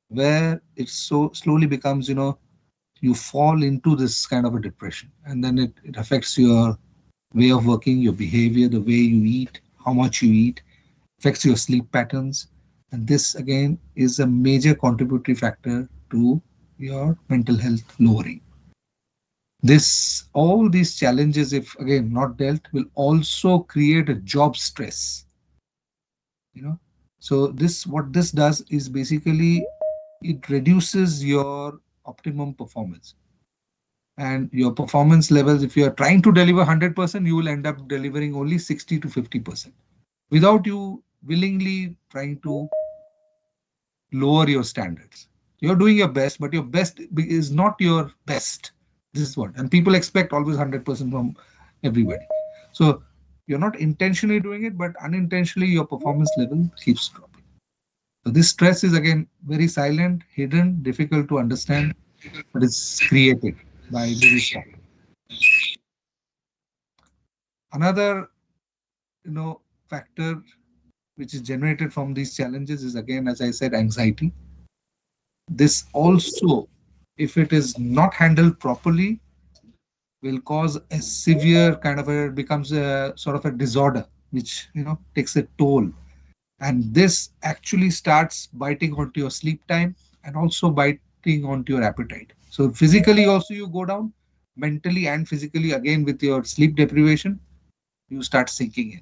[SPEAKER 4] where it so slowly becomes, you fall into this kind of a depression. And then it affects your way of working, your behavior, the way you eat, how much you eat, affects your sleep patterns. And this again is a major contributory factor to your mental health lowering. All these challenges, if again not dealt, will also create a job stress. So what this does is basically it reduces your optimum performance. And your performance levels, if you are trying to deliver 100%, you will end up delivering only 60 to 50% without you willingly trying to lower your standards. You're doing your best, but your best is not your best. This is what, and people expect always 100% from everybody. So you're not intentionally doing it, but unintentionally your performance level keeps dropping. So this stress is again very silent, hidden, difficult to understand, but it's created by various factors. Another, factor which is generated from these challenges is again, as I said, anxiety. This also, if it is not handled properly, will cause a severe kind of becomes a sort of a disorder, which, takes a toll. And this actually starts biting onto your sleep time and also biting onto your appetite. So physically also you go down, mentally and physically again with your sleep deprivation, you start sinking in.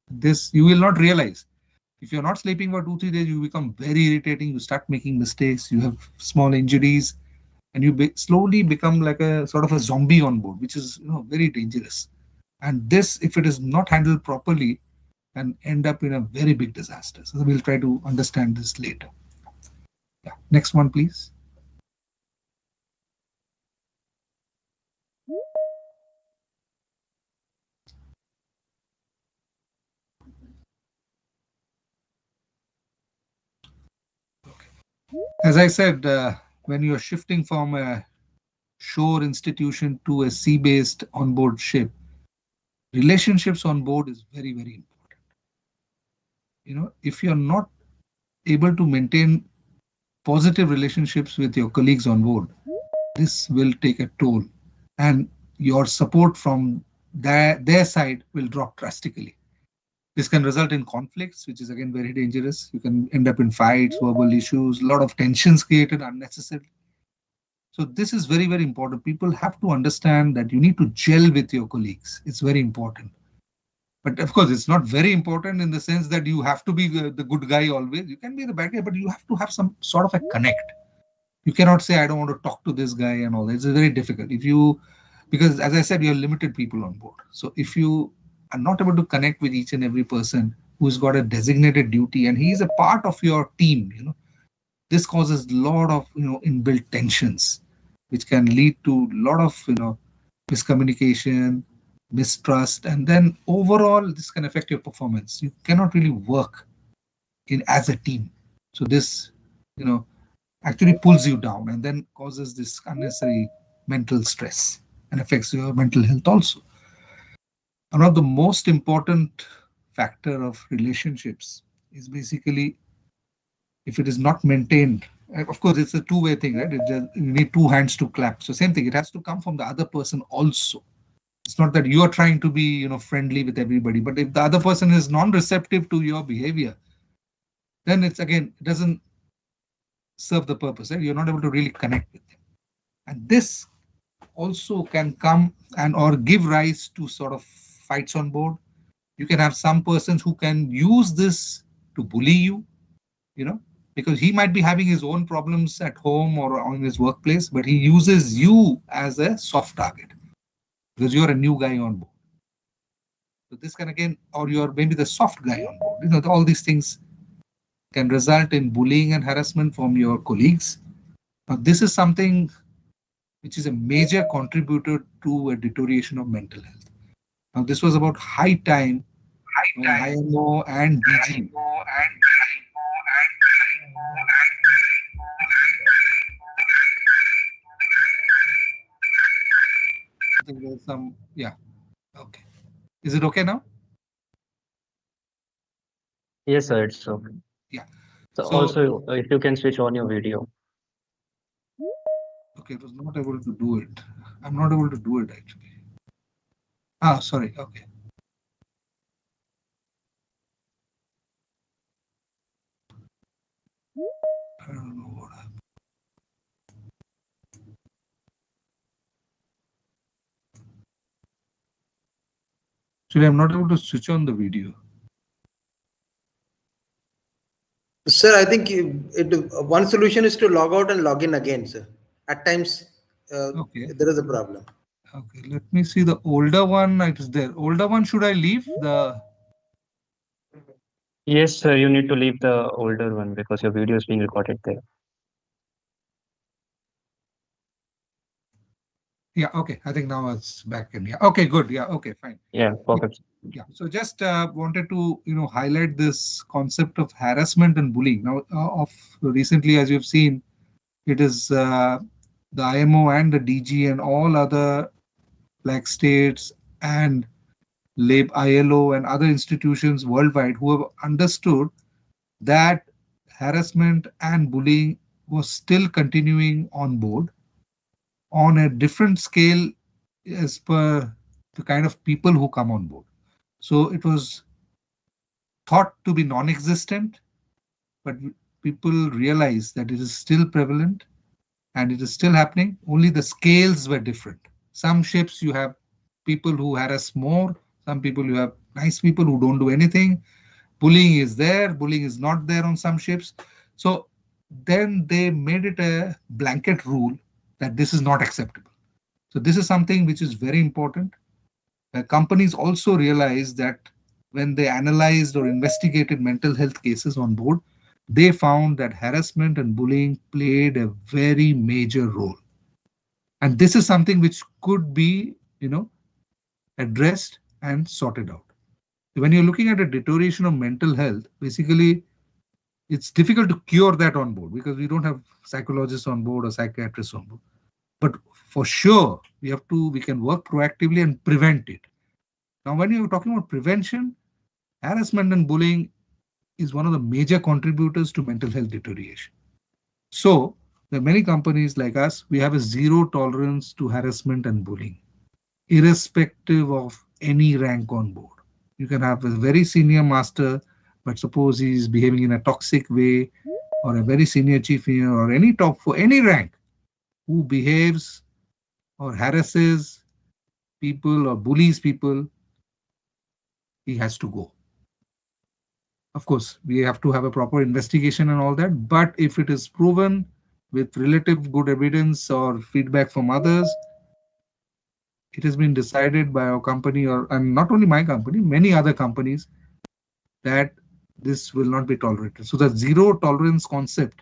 [SPEAKER 4] This you will not realize. If you're not sleeping for 2-3 days, you become very irritating. You start making mistakes. You have small injuries, and you slowly become like a sort of a zombie on board, which is very dangerous. And this, if it is not handled properly, can end up in a very big disaster. So we'll try to understand this later. Yeah. Next one, please. As I said, when you're shifting from a shore institution to a sea-based onboard ship, relationships on board is very, very important. if you're not able to maintain positive relationships with your colleagues on board, this will take a toll, and your support from their side will drop drastically. This can result in conflicts, which is again very dangerous. You can end up in fights, verbal issues, a lot of tensions created unnecessarily. So this is very, very important. People have to understand that you need to gel with your colleagues. It's very important. But of course, it's not very important in the sense that you have to be the good guy always. You can be the bad guy, but you have to have some sort of a connect. You cannot say, I don't want to talk to this guy and all that. It's very difficult. Because as I said, you have limited people on board. So if you are not able to connect with each and every person who's got a designated duty and he is a part of your team, this causes a lot of, inbuilt tensions, which can lead to a lot of, miscommunication, mistrust, and then overall this can affect your performance. You cannot really work as a team. So this, actually pulls you down and then causes this unnecessary mental stress and affects your mental health also. One of the most important factor of relationships is basically if it is not maintained. Of course, it's a two-way thing, right? You need two hands to clap. So same thing, it has to come from the other person also. It's not that you are trying to be, friendly with everybody, but if the other person is non-receptive to your behavior, then it doesn't serve the purpose, right? You're not able to really connect with them. And this also can come or give rise to sort of fights on board. You can have some persons who can use this to bully you, because he might be having his own problems at home or in his workplace, but he uses you as a soft target because you're a new guy on board. So this can or you're maybe the soft guy on board. All these things can result in bullying and harassment from your colleagues. Now, this is something which is a major contributor to a deterioration of mental health. Now, this was about high time IMO and DG. I think there's some, yeah, okay. Is it okay now?
[SPEAKER 2] Yes, sir, it's okay.
[SPEAKER 4] Yeah.
[SPEAKER 2] So also, if you can switch on your video.
[SPEAKER 4] Okay, it was not able to do it. I'm not able to do it actually. Sorry. Okay. I don't know what happened. Actually, I'm not able to switch on the video.
[SPEAKER 3] Sir, I think one solution is to log out and log in again, sir. At times, there is a problem.
[SPEAKER 4] Okay, let me see the older one. It is there. Older one, should I leave the?
[SPEAKER 2] Yes, sir, you need to leave the older one because your video is being recorded there.
[SPEAKER 4] Yeah, okay. I think now it's back in. Yeah, okay, good. Yeah, okay, fine.
[SPEAKER 2] Yeah, perfect.
[SPEAKER 4] Yeah, so just wanted to highlight this concept of harassment and bullying. Now, of recently, as you've seen, it is the IMO and the DG and all other flag states and ILO and other institutions worldwide who have understood that harassment and bullying was still continuing on board on a different scale as per the kind of people who come on board. So it was thought to be non-existent, but people realized that it is still prevalent and it is still happening. Only the scales were different. Some ships you have people who harass more, some people you have nice people who don't do anything. Bullying is there, bullying is not there on some ships. So then they made it a blanket rule that this is not acceptable. So this is something which is very important. Companies also realized that when they analyzed or investigated mental health cases on board, they found that harassment and bullying played a very major role. And this is something which could be, addressed and sorted out. When you're looking at a deterioration of mental health, basically, it's difficult to cure that on board because we don't have psychologists on board or psychiatrists on board. But for sure, we can work proactively and prevent it. Now, when you're talking about prevention, harassment and bullying is one of the major contributors to mental health deterioration. So there are many companies like us, we have a zero tolerance to harassment and bullying, irrespective of any rank on board. You can have a very senior master, but suppose he's behaving in a toxic way, or a very senior chief engineer, or any top for any rank who behaves or harasses people or bullies people, he has to go. Of course, we have to have a proper investigation and all that. But if it is proven with relative good evidence or feedback from others, it has been decided by our company, or and not only my company, many other companies, that this will not be tolerated. So the zero tolerance concept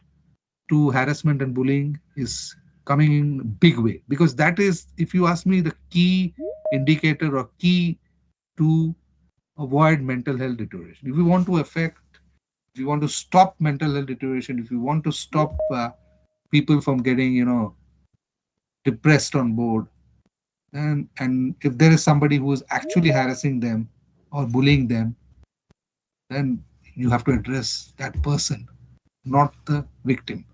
[SPEAKER 4] to harassment and bullying is coming in a big way, because that is, if you ask me, the key indicator or key to avoid mental health deterioration. If you want to if you want to stop mental health deterioration, if you want to stop people from getting, depressed on board, and if there is somebody who is actually harassing them or bullying them, then you have to address that person, not the victim,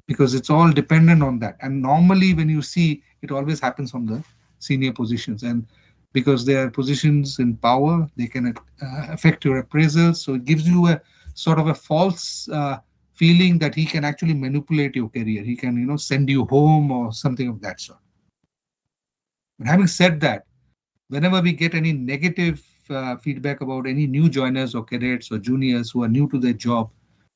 [SPEAKER 4] because it's all dependent on that. And normally when you see, it always happens from the senior positions, and because they are positions in power, they can affect your appraisals. So it gives you a sort of a false feeling that he can actually manipulate your career. He can, send you home or something of that sort. But having said that, whenever we get any negative feedback about any new joiners or cadets or juniors who are new to their job,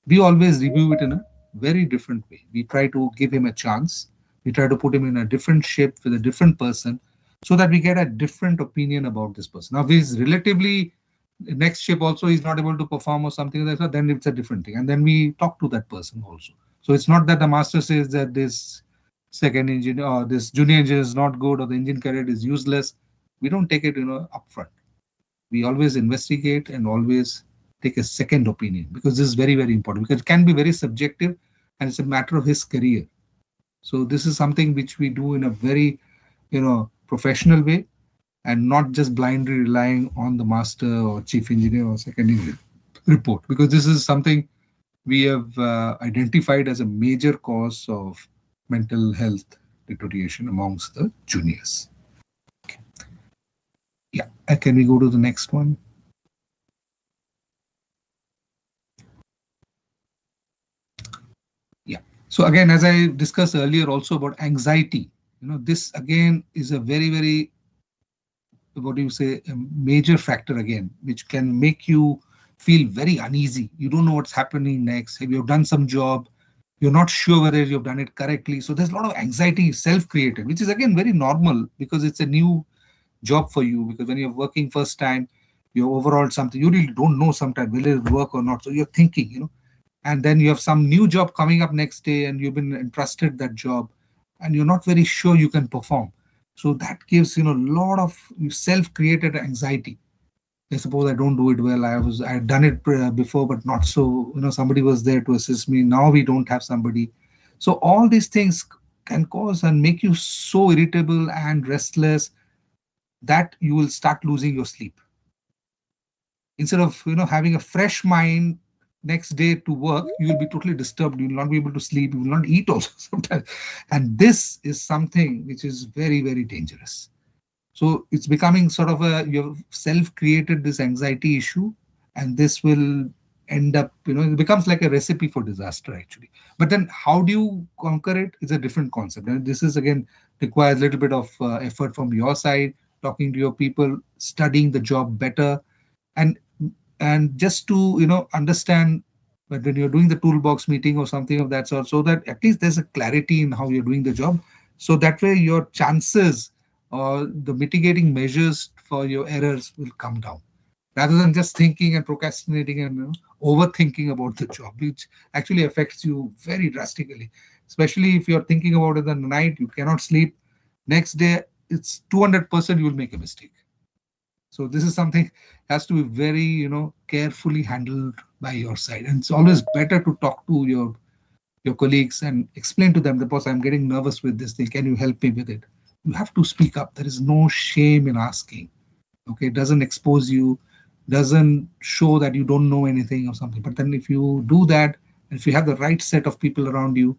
[SPEAKER 4] we always review it in a very different way. We try to give him a chance. We try to put him in a different ship with a different person, so that we get a different opinion about this person. Now, if he's relatively next ship also he's not able to perform or something like that, then it's a different thing. And then we talk to that person also. So it's not that the master says that this second engine or this junior engine is not good, or the engine cadet is useless. We don't take it, upfront. We always investigate and always take a second opinion, because this is very, very important, because it can be very subjective and it's a matter of his career. So this is something which we do in a very, professional way, and not just blindly relying on the master or chief engineer or second engineer report, because this is something we have identified as a major cause of mental health deterioration amongst the juniors. Okay. Yeah, can we go to the next one? Yeah. So again, as I discussed earlier also about anxiety, this again is a very, very, what do you say, a major factor again, which can make you feel very uneasy. You don't know what's happening next. Have you done some job? You're not sure whether you've done it correctly. So there's a lot of anxiety self-created, which is again very normal, because it's a new job for you. Because when you're working first time, you're overall something, you really don't know sometimes will it work or not. So you're thinking, and then you have some new job coming up next day, and you've been entrusted that job, and you're not very sure you can perform. So that gives, a lot of self-created anxiety. I suppose I don't do it well. I had done it before, but not so, somebody was there to assist me. Now we don't have somebody. So all these things can cause and make you so irritable and restless that you will start losing your sleep. Instead of, having a fresh mind next day to work, you will be totally disturbed. You will not be able to sleep. You will not eat also sometimes. And this is something which is very, very dangerous. So it's becoming sort of you've self-created this anxiety issue, and this will end up, it becomes like a recipe for disaster actually. But then how do you conquer it is a different concept. And this is again requires a little bit of effort from your side, talking to your people, studying the job better, and just to, understand that when you're doing the toolbox meeting or something of that sort, so that at least there's a clarity in how you're doing the job. So that way your chances or the mitigating measures for your errors will come down, rather than just thinking and procrastinating and overthinking about the job, which actually affects you very drastically. Especially if you're thinking about it in the night, you cannot sleep. Next day, it's 200% you will make a mistake. So this is something has to be very, carefully handled by your side. And it's always better to talk to your colleagues and explain to them, the boss, I'm getting nervous with this thing. Can you help me with it? You have to speak up. There is no shame in asking. Okay, it doesn't expose you. doesn't show that you don't know anything or something. But then if you do that, and if you have the right set of people around you,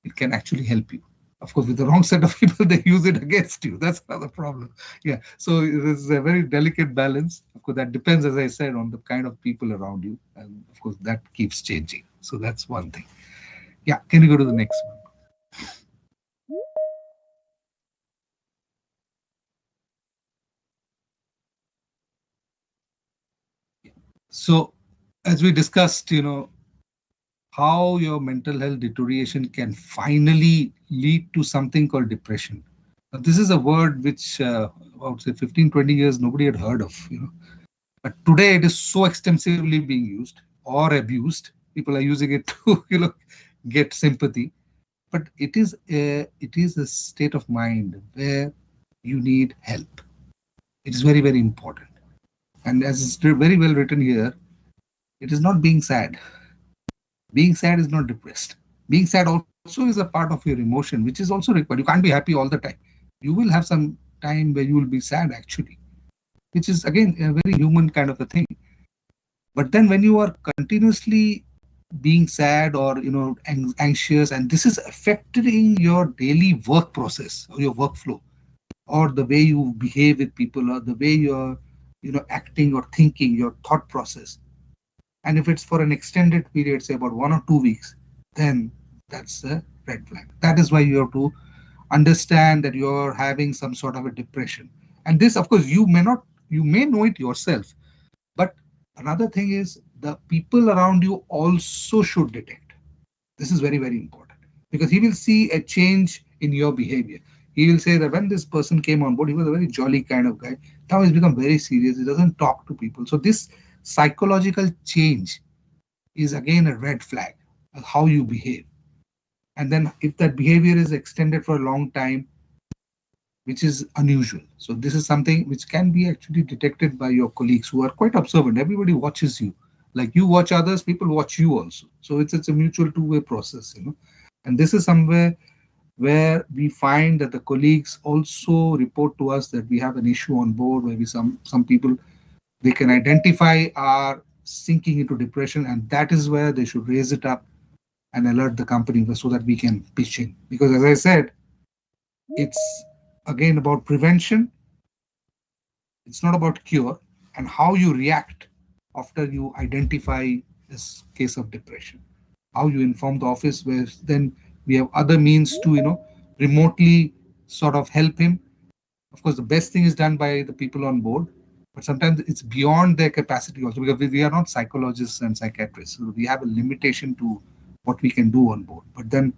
[SPEAKER 4] it can actually help you. Of course, with the wrong set of people, they use it against you. That's another problem. Yeah. So it is a very delicate balance. Of course, that depends, as I said, on the kind of people around you. And of course, that keeps changing. So that's one thing. Yeah. Can you go to the next one? So as we discussed, how your mental health deterioration can finally lead to something called depression. Now, this is a word which about say 15, 20 years nobody had heard of. But today it is so extensively being used or abused. People are using it to get sympathy. But it is a state of mind where you need help. It is very, very important. And as it's very well written here, it is not being sad. Being sad is not depressed. Being sad also is a part of your emotion, which is also required. You can't be happy all the time. You will have some time where you will be sad actually, which is again a very human kind of a thing. But then when you are continuously being sad or anxious, and this is affecting your daily work process or your workflow, or the way you behave with people, or the way you're acting or thinking, your thought process, and if it's for an extended period, say about 1 or 2 weeks, then that's a red flag. That is why you have to understand that you're having some sort of a depression. And this, of course, you may know it yourself, but another thing is the people around you also should detect. This is very, very important, because he will see a change in your behavior. He will say that when this person came on board, he was a very jolly kind of guy. Now he's become very serious. He doesn't talk to people. So this psychological change is again a red flag of how you behave. And then if that behavior is extended for a long time, which is unusual. So this is something which can be actually detected by your colleagues who are quite observant. Everybody watches you. Like you watch others, people watch you also. So it's a mutual two-way process. And this is somewhere where we find that the colleagues also report to us that we have an issue on board, where some people, they can identify are sinking into depression, and that is where they should raise it up and alert the company so that we can pitch in. Because as I said, it's again about prevention. It's not about cure, and how you react after you identify this case of depression. How you inform the office, where then we have other means to remotely sort of help him. Of course, the best thing is done by the people on board, but sometimes it's beyond their capacity also, because we are not psychologists and psychiatrists. So we have a limitation to what we can do on board. But then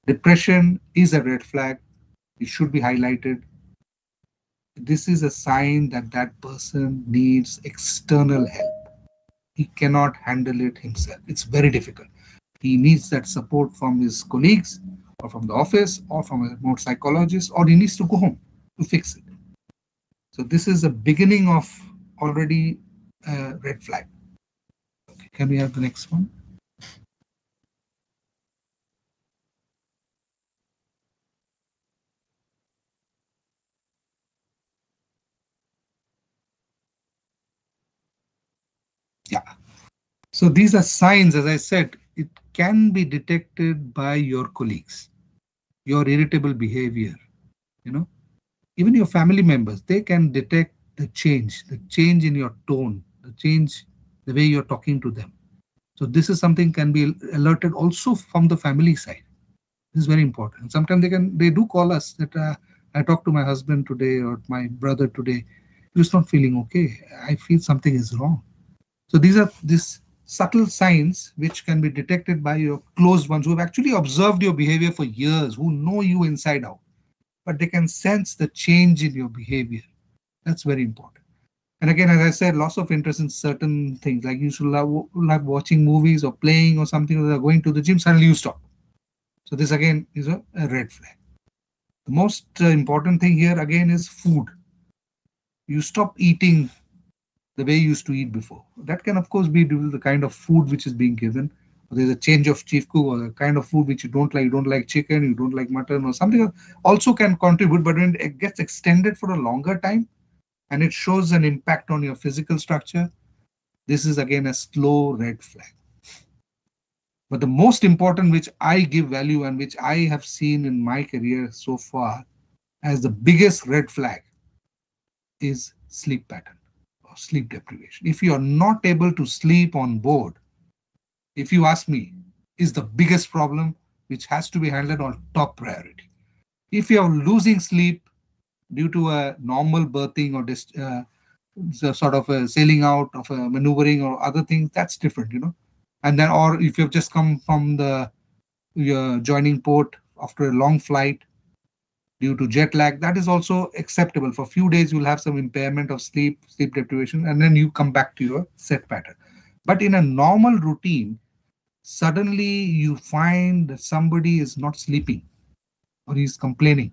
[SPEAKER 4] depression is a red flag. It should be highlighted. This is a sign that that person needs external help. He cannot handle it himself. It's very difficult. He needs that support from his colleagues, or from the office, or from a remote psychologist, or he needs to go home to fix it. So this is a beginning of already a red flag. Okay, can we have the next one? Yeah. So these are signs, as I said, it can be detected by your colleagues. Your irritable behavior, even your family members, they can detect the change in your tone, the way you're talking to them. So this is something can be alerted also from the family side. This is very important. Sometimes they do call us that I talked to my husband today or my brother today. He was not feeling okay. I feel something is wrong. So these are subtle signs which can be detected by your close ones who have actually observed your behavior for years, who know you inside out, but they can sense the change in your behavior. That's very important. And again, as I said, loss of interest in certain things, like you should love watching movies or playing or something, or going to the gym, suddenly you stop. So this again is a red flag. The most important thing here again is food. You stop eating the way you used to eat before. That can of course be due to the kind of food which is being given. Or there's a change of chief cook, or the kind of food which you don't like. You don't like chicken, you don't like mutton, or something also can contribute. But when it gets extended for a longer time, and it shows an impact on your physical structure, this is again a slow red flag. But the most important, which I give value and which I have seen in my career so far as the biggest red flag, is sleep pattern or sleep deprivation. If you are not able to sleep on board, if you ask me, is the biggest problem which has to be handled on top priority. If you are losing sleep due to a normal berthing or sort of a sailing out of a maneuvering or other things, that's different. And then, or if you've just come from your joining port after a long flight due to jet lag, that is also acceptable. For a few days, you'll have some impairment of sleep deprivation, and then you come back to your set pattern. But in a normal routine, suddenly you find that somebody is not sleeping or he's complaining,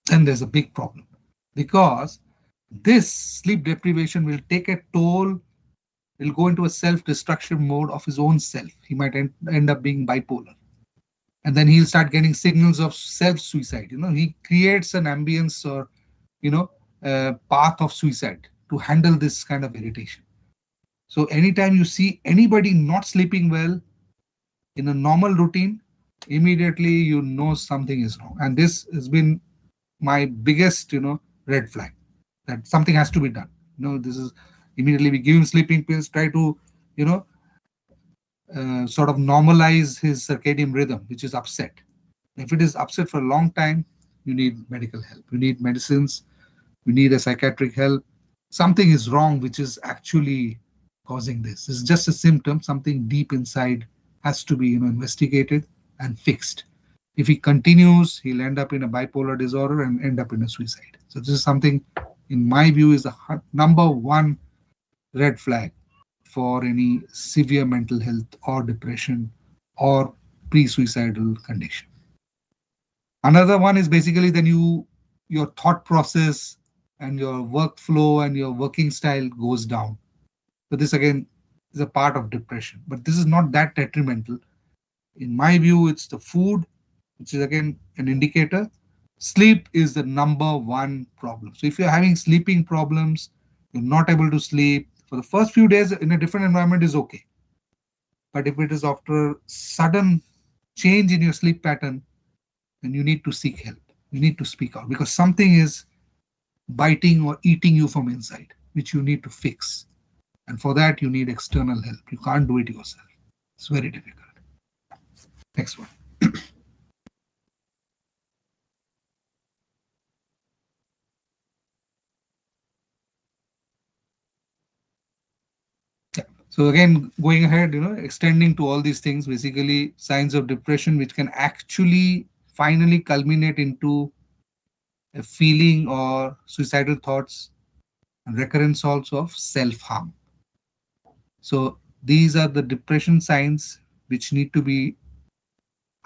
[SPEAKER 4] then there's a big problem, because this sleep deprivation will take a toll, will go into a self-destruction mode of his own self. He might end up being bipolar. And then he'll start getting signals of self-suicide. He creates an ambience or, a path of suicide to handle this kind of irritation. So anytime you see anybody not sleeping well in a normal routine, immediately you know something is wrong. And this has been my biggest, red flag, that something has to be done. This is immediately we give him sleeping pills, try to, sort of normalize his circadian rhythm, which is upset. If it is upset for a long time, you need medical help. You need medicines. You need a psychiatric help. Something is wrong, which is actually causing this. It's just a symptom. Something deep inside has to be, investigated and fixed. If he continues, he'll end up in a bipolar disorder and end up in a suicide. So this is something, in my view, is the number one red flag for any severe mental health or depression or pre-suicidal condition. Another one is basically then your thought process and your workflow and your working style goes down. So this again is a part of depression, but this is not that detrimental. In my view, it's the food, which is again an indicator. Sleep is the number one problem. So if you're having sleeping problems, you're not able to sleep, for the first few days in a different environment is okay. But if it is after sudden change in your sleep pattern, then you need to seek help. You need to speak out, because something is biting or eating you from inside, which you need to fix. And for that, you need external help. You can't do it yourself. It's very difficult. Next one. So again, going ahead, extending to all these things, basically signs of depression, which can actually finally culminate into a feeling or suicidal thoughts and recurrence also of self-harm. So these are the depression signs which need to be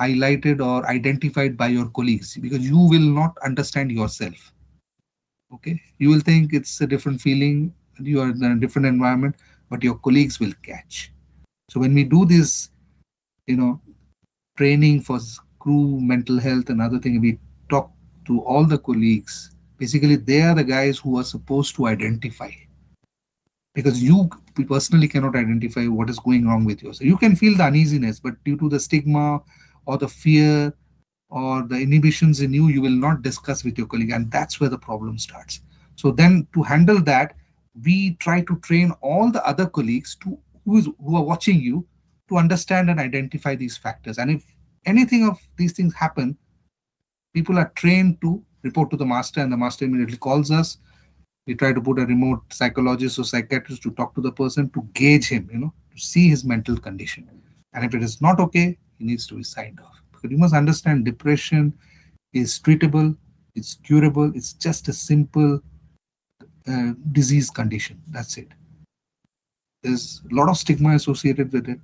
[SPEAKER 4] highlighted or identified by your colleagues, because you will not understand yourself. Okay, you will think it's a different feeling, you are in a different environment, but your colleagues will catch. So when we do this, training for crew mental health and other things, we talk to all the colleagues. Basically, they are the guys who are supposed to identify, because you personally cannot identify what is going wrong with you. So you can feel the uneasiness, but due to the stigma or the fear or the inhibitions in you, you will not discuss with your colleague, and that's where the problem starts. So then to handle that, we try to train all the other colleagues who are watching you to understand and identify these factors. And if anything of these things happen, people are trained to report to the master, and the master immediately calls us. We try to put a remote psychologist or psychiatrist to talk to the person to gauge him, to see his mental condition. And if it is not okay, he needs to be signed off. Because you must understand, depression is treatable, it's curable, it's just a simple disease condition. That's it. There's a lot of stigma associated with it.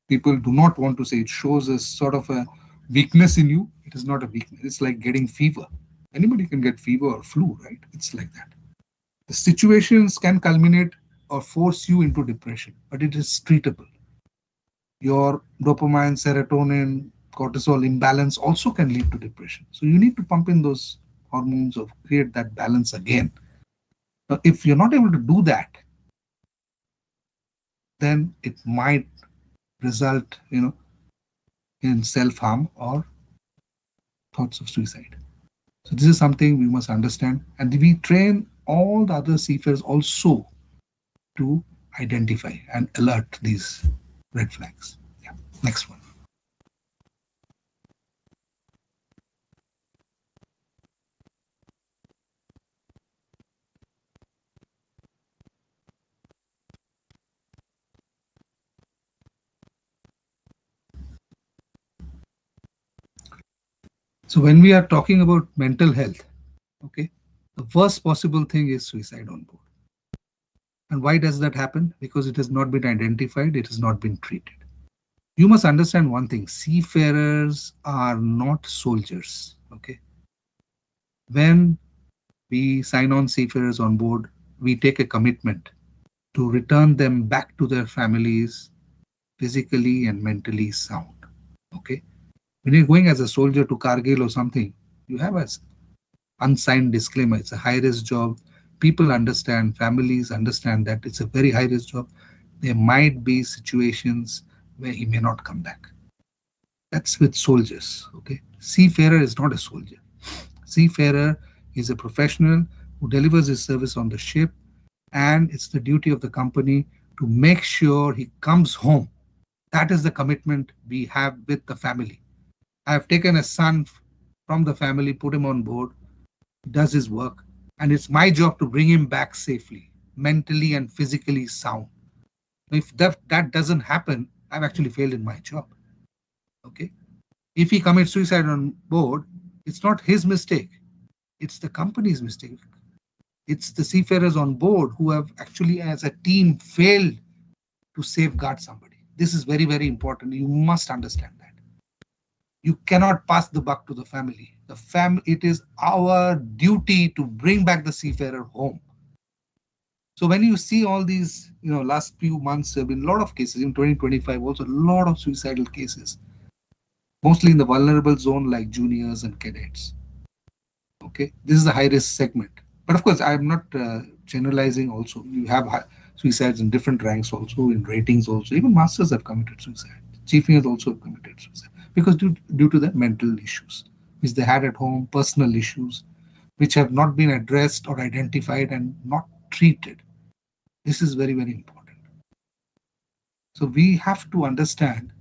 [SPEAKER 4] People do not want to say it. Shows a sort of a weakness in you. It is not a weakness. It's like getting fever. Anybody can get fever or flu, right? It's like that. The situations can culminate or force you into depression, but it is treatable. Your dopamine, serotonin, cortisol imbalance also can lead to depression. So you need to pump in those hormones or create that balance again. Now, if you're not able to do that, then it might result, in self-harm or thoughts of suicide. So this is something we must understand, and we train all the other seafarers also to identify and alert these red flags. Yeah. Next one. So when we are talking about mental health, okay, the worst possible thing is suicide on board. And why does that happen? Because it has not been identified, it has not been treated. You must understand one thing, seafarers are not soldiers, okay? When we sign on seafarers on board, we take a commitment to return them back to their families physically and mentally sound, okay? When you're going as a soldier to Kargil or something, you have a unsigned disclaimer. It's a high-risk job. People understand, families understand that it's a very high-risk job. There might be situations where he may not come back. That's with soldiers, okay? Seafarer is not a soldier. Seafarer is a professional who delivers his service on the ship, and it's the duty of the company to make sure he comes home. That is the commitment we have with the family. I have taken a son from the family, put him on board, he does his work, and it's my job to bring him back safely, mentally and physically sound. If that doesn't happen, I've actually failed in my job. Okay? If he commits suicide on board, it's not his mistake. It's the company's mistake. It's the seafarers on board who have actually, as a team, failed to safeguard somebody. This is very, very important. You must understand that. You cannot pass the buck to the family. It is our duty to bring back the seafarer home. So when you see all these, last few months, there have been a lot of cases in 2025, also a lot of suicidal cases, mostly in the vulnerable zone like juniors and cadets. Okay, this is the high risk segment. But of course, I'm not generalizing also. You have suicides in different ranks also, in ratings also. Even masters have committed suicide. Chief engineers also have committed suicide because due to their mental issues, which they had at home, personal issues, which have not been addressed or identified and not treated. This is very, very important. So we have to understand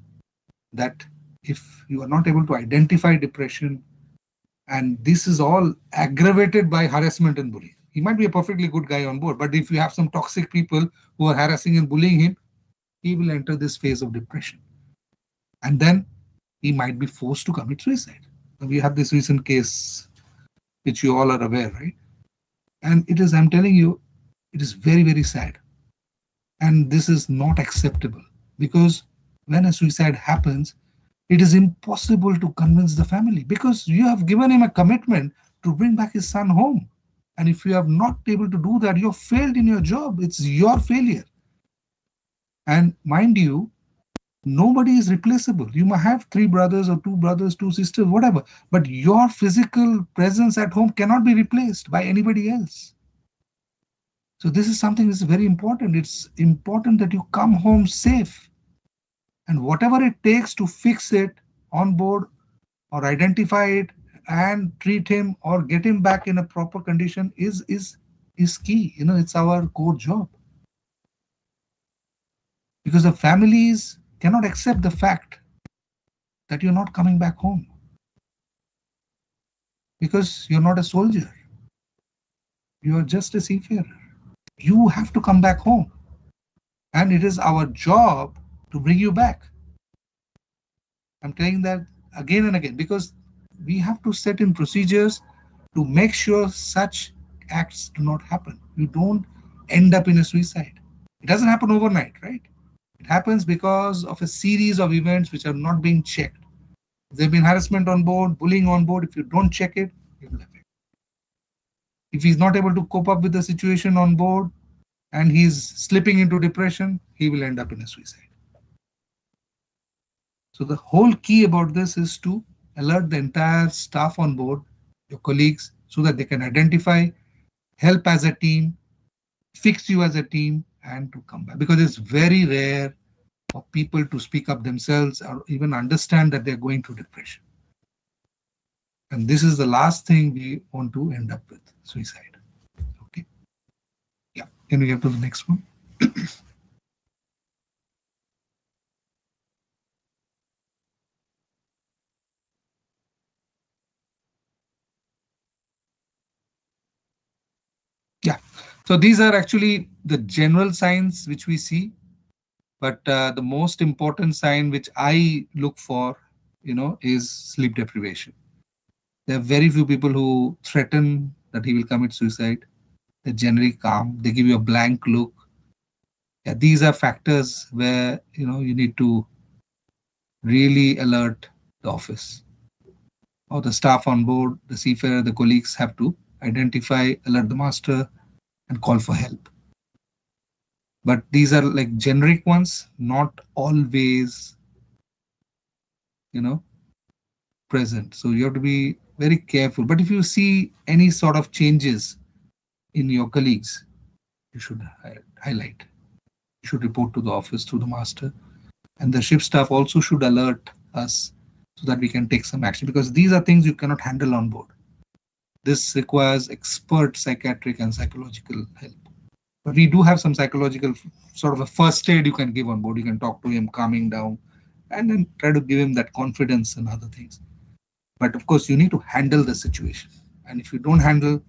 [SPEAKER 4] that if you are not able to identify depression, and this is all aggravated by harassment and bullying. He might be a perfectly good guy on board, but if you have some toxic people who are harassing and bullying him, he will enter this phase of depression. And then he might be forced to commit suicide. We have this recent case, which you all are aware, right? And it is, I'm telling you, it is very, very sad. And this is not acceptable because when a suicide happens, it is impossible to convince the family because you have given him a commitment to bring back his son home. And if you have not able to do that, you have failed in your job. It's your failure. And mind you, nobody is replaceable. You might have 3 brothers or 2 brothers, 2 sisters, whatever, but your physical presence at home cannot be replaced by anybody else. So this is something that's very important. It's important that you come home safe. And whatever it takes to fix it on board or identify it and treat him or get him back in a proper condition is key. It's our core job. Because the families cannot accept the fact that you're not coming back home. Because you're not a soldier. You are just a seafarer. You have to come back home. And it is our job to bring you back. I'm telling that again and again because we have to set in procedures to make sure such acts do not happen. You don't end up in a suicide. It doesn't happen overnight, right? It happens because of a series of events which are not being checked. There's been harassment on board, bullying on board. If you don't check it, it will affect. If he's not able to cope up with the situation on board and he's slipping into depression, he will end up in a suicide. So the whole key about this is to alert the entire staff on board, your colleagues, so that they can identify, help as a team, fix you as a team, and to come back. Because it's very rare for people to speak up themselves or even understand that they're going through depression. And this is the last thing we want to end up with, suicide. Okay. Yeah. Can we get to the next one? Yeah. So these are actually the general signs which we see. But the most important sign which I look for, is sleep deprivation. There are very few people who threaten that he will commit suicide. They're generally calm. They give you a blank look. Yeah, these are factors where you need to really alert the office or the staff on board, the seafarer, the colleagues have to identify, alert the master, and call for help. But these are like generic ones, not always, present. So you have to be very careful. But if you see any sort of changes in your colleagues, you should highlight. You should report to the office through the master. And the ship staff also should alert us so that we can take some action, because these are things you cannot handle on board. This requires expert psychiatric and psychological help. But we do have some psychological sort of a first aid you can give on board. You can talk to him, calming down, and then try to give him that confidence and other things. But of course, you need to handle the situation. And if you don't handle, it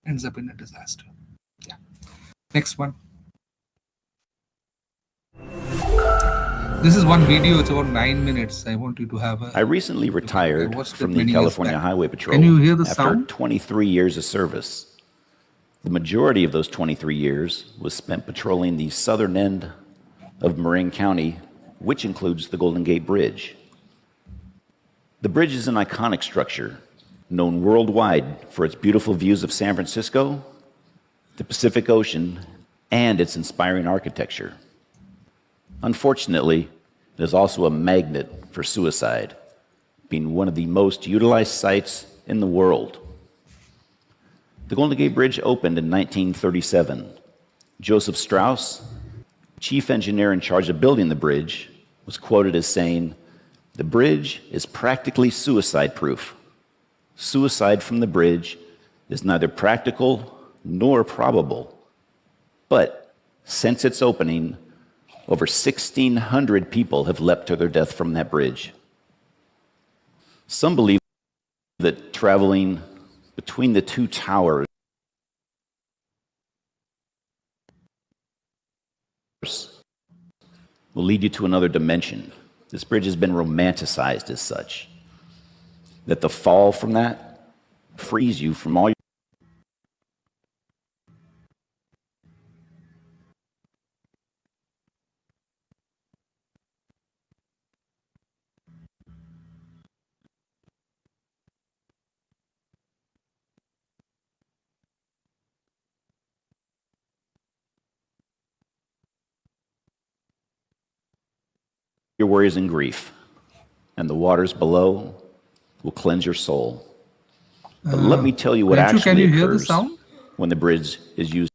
[SPEAKER 4] ends up in a disaster. Yeah. Next one. This is one video. It's about 9 minutes. I want you to have a...
[SPEAKER 5] I recently retired from the California Highway Patrol
[SPEAKER 4] Can you hear the
[SPEAKER 5] after
[SPEAKER 4] sound?
[SPEAKER 5] 23 years of service. The majority of those 23 years was spent patrolling the southern end of Marin County, which includes the Golden Gate Bridge. The bridge is an iconic structure known worldwide for its beautiful views of San Francisco, the Pacific Ocean, and its inspiring architecture. Unfortunately, it is also a magnet for suicide, being one of the most utilized sites in the world. The Golden Gate Bridge opened in 1937. Joseph Strauss, chief engineer in charge of building the bridge, was quoted as saying, "The bridge is practically suicide-proof. Suicide from the bridge is neither practical nor probable. But since its opening, over 1,600 people have leapt to their death from that bridge." Some believe that traveling between the two towers will lead you to another dimension. This bridge has been romanticized as such, that the fall from that frees you from all your worries and grief, and the waters below will cleanse your soul. But let me tell you what actually occurs when the bridge is used